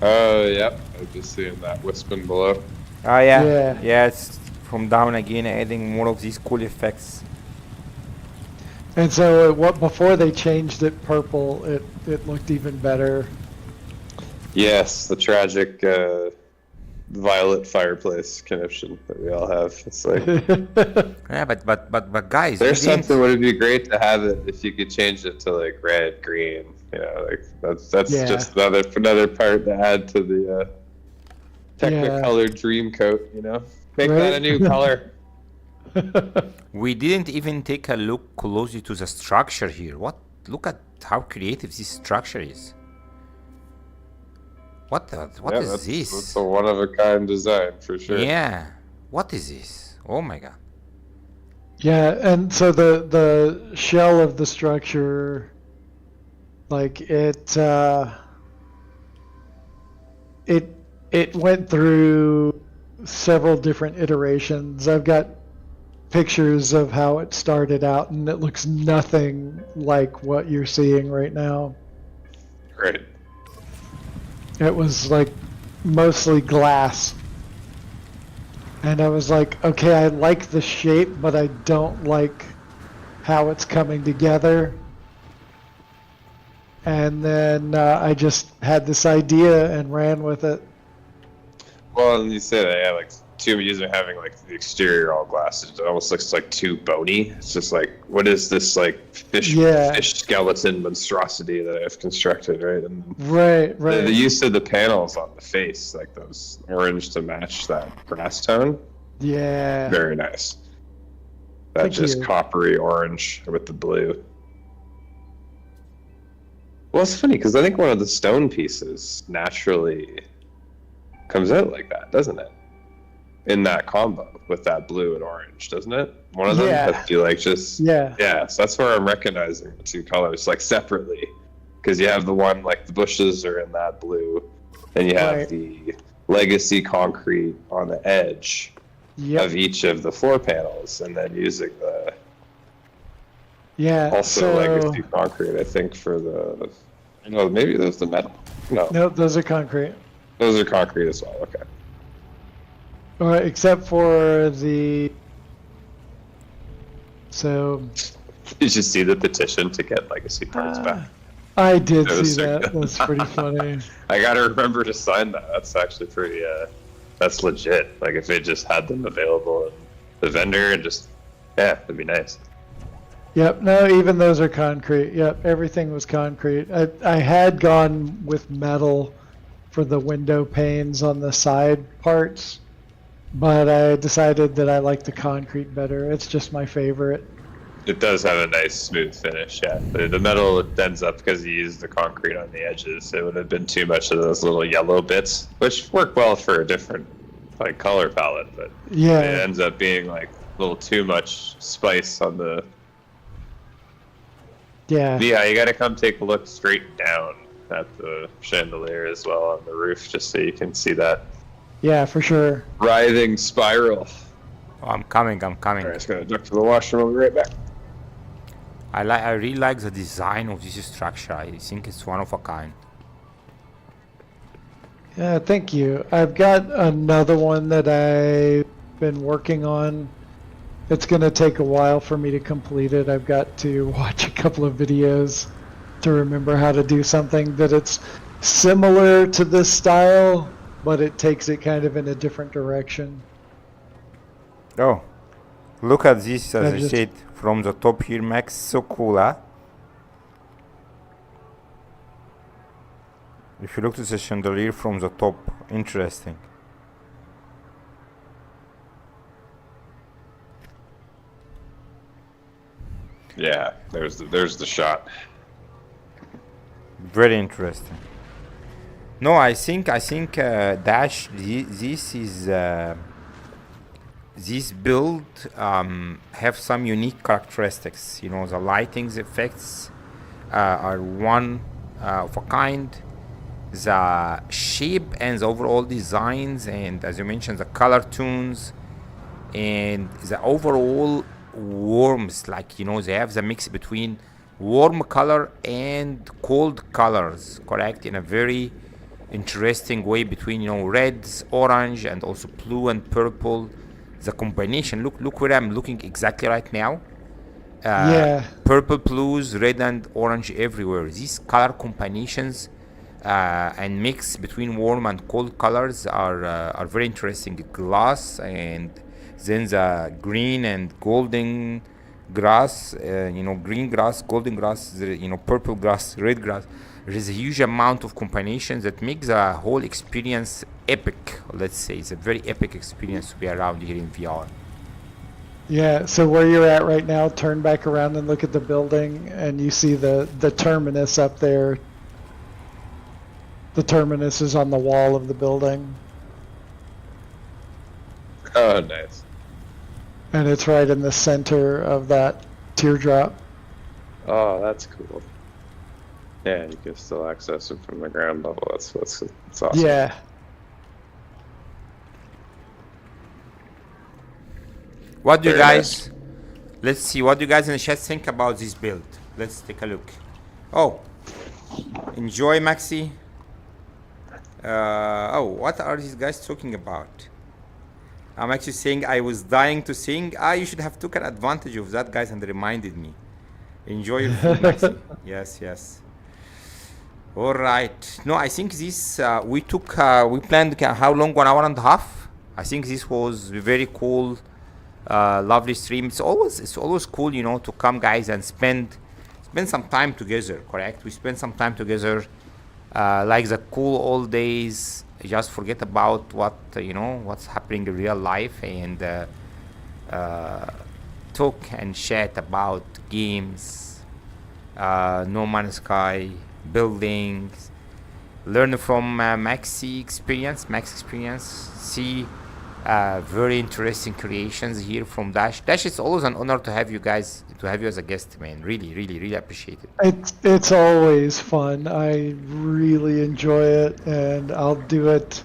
Oh, yep. I'm just seeing that wisping below. Oh yeah. Yeah. Yeah, it's from down again, adding more of these cool effects. And so before they changed it purple, it looked even better. Yes, the tragic violet fireplace connection that we all have. It's like Yeah, but guys, there's you didn't- something would be great to have it if you could change it to like red, green. You know, like that's Yeah. just another part to add to the Technicolor dream coat. You know, make that a Right? new color. we didn't even take a look closely to the structure here. Look at how creative this structure is. What Yeah, is that's this? a one of a kind design for sure. Yeah. What is this? Oh my god. Yeah, and so the shell of the structure, like it went through several different iterations. I've got pictures of how it started out, and it looks nothing like what you're seeing right now. Great. It was like mostly glass. And I was like, okay, I like the shape, but I don't like how it's coming together. And then I just had this idea and ran with it. Well, and you say that, yeah, like too using having like the exterior all glass, it almost looks like too bony. It's just like, what is this like fish skeleton monstrosity that I've constructed, right? And Right. the use of the panels on the face, like those orange to match that grass tone, Yeah. very nice. That Thank just you. coppery orange with the blue. Well, it's funny because I think one of the stone pieces naturally comes out like that, doesn't it? In that combo with that blue and orange, doesn't it? One of them has to be like just Yeah. So that's where I'm recognizing the two colors like separately, because you have the one like the bushes are in that blue, and you have Right. the legacy concrete on the edge of each of the floor panels, and then using the also legacy concrete, I think, for the. No, maybe there's the metal. No, those are concrete. those are concrete as well. Okay. Except for the. So. Did you see the petition to get legacy parts back? I did That was see so that. good. That's pretty funny. I gotta remember to sign that. That's actually pretty. That's legit. Like if they just had them available, and the vendor and just it'd be nice. Yep, no, even those are concrete. Yep, everything was concrete. I had gone with metal for the window panes on the side parts, but I decided that I like the concrete better. It's just my favorite. It does have a nice smooth finish, yeah. The metal ends up, because you use the concrete on the edges, it would have been too much of those little yellow bits, which work well for a different like color palette, but Yeah. it ends up being like a little too much spice on the. Yeah. Yeah, you gotta come take a look straight down at the chandelier as well on the roof, just so you can see that Yeah, for sure. writhing spiral. Oh, I'm coming. Alright, just gonna duck to the washroom. I'll be right back. I really like the design of this structure. I think it's one of a kind. Yeah, thank you. I've got another one that I've been working on. It's going to take a while for me to complete it. I've got to watch a couple of videos to remember how to do something that it's similar to this style, but it takes it kind of in a different direction. Oh, look at this, as I just- said, from the top here, Max. So cool, huh? If you look at the chandelier from the top, interesting. Yeah, there's the shot. Very interesting. No, I think Dash. This is this build have some unique characteristics. You know, the lighting's effects are one of a kind. The shape and the overall designs, and as you mentioned, the color tunes and the overall warmth, like, you know, they have the mix between warm color and cold colors, correct, in a very interesting way, between, you know, reds, orange, and also blue and purple. The combination, look where I'm looking exactly right now. Yeah. Purple, blues, red and orange everywhere. These color combinations and mix between warm and cold colors are very interesting. Glass, and then the green and golden grass, you know, green grass, golden grass, you know, purple grass, red grass. There is a huge amount of combinations that makes the whole experience epic. Let's say it's a very epic experience to be around here in VR. Yeah, so where you're at right now, turn back around and look at the building, and you see the terminus up there. The terminus is on the wall of the building. Oh, nice. And it's right in the center of that teardrop. Oh, that's cool. Yeah, you can still access it from the ground level. That's awesome. Yeah. What do you Very guys, let's see, what do you guys in the chat think about this build? Let's take a look. Oh, enjoy, Maxi. Oh, what are these guys talking about? I'm actually saying I was dying to sing. You should have taken advantage of that, guys, and reminded me. Enjoy your food, Maxi. Yes, yes. All right. No, I think this, we planned how long? 1 hour and a half? I think this was very cool, lovely stream. It's always cool, you know, to come, guys, and spend some time together, correct? We spend some time together, like the cool old days. Just forget about what, you know, what's happening in real life, and talk and chat about games, No Man's Sky, buildings, learn from Max experience, see very interesting creations here from Dash. Dash, it's always an honor to have you guys, to have you as a guest, man. Really appreciate it. It's always fun. I really enjoy it, and I'll do it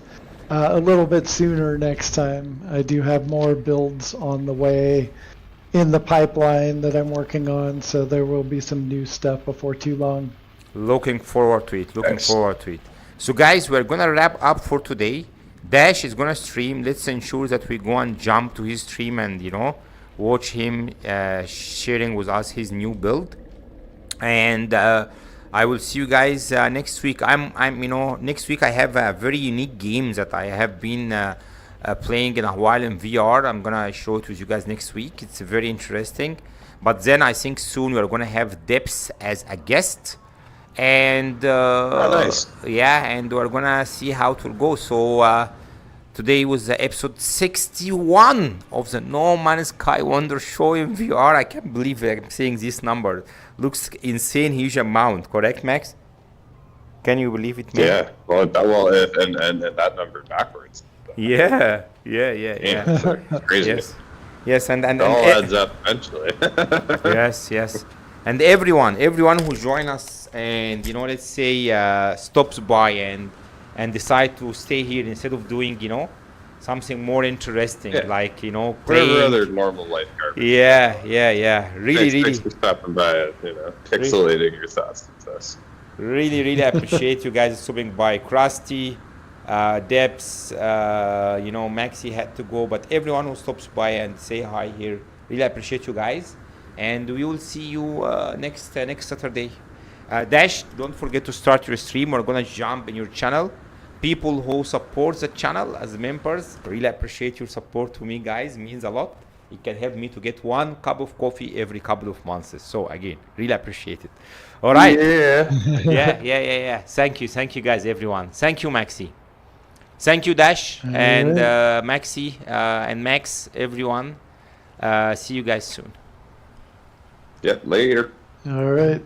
a little bit sooner next time. I do have more builds on the way in the pipeline that I'm working on, so there will be some new stuff before too long. Looking forward to it. So guys, we're gonna wrap up for today. Dash is gonna stream. Let's ensure that we go and jump to his stream and, you know, watch him sharing with us his new build. And I will see you guys next week. I'm you know, next week I have a very unique game that I have been playing in a while in VR. I'm gonna show it with you guys next week. It's very interesting. But then I think soon we're gonna have Depths as a guest. And nice. yeah, and we're gonna see how it will go. So today was episode 61 of the No Man's Sky Wonder Show in VR. I can't believe I'm saying this number. Looks insane, huge amount. Correct, Max? Can you believe it, man? Yeah. Well, and that number backwards. Yeah. It's crazy. Yes, and It all adds up eventually. yes. And everyone who join us and, you know, let's say stops by and decide to stay here instead of doing, you know, something more interesting, like, you know, whatever other normal life garbage. Yeah. Really. Thanks for stopping by, you know, pixelating your thoughts with us. Really appreciate you guys stopping by. Krusty, Debs, you know, Maxi had to go, but everyone who stops by and say hi here, really appreciate you guys. And we will see you next Saturday. Dash, don't forget to start your stream. We're gonna jump in your channel. People who support the channel as members, really appreciate your support to me, guys. Means a lot. It can help me to get 1 cup of coffee every couple of months. So again, really appreciate it. All right. Yeah. Thank you guys, everyone. Thank you, Maxi. Thank you, Dash, and Maxi, and Max, everyone. See you guys soon. Yep, later. All right.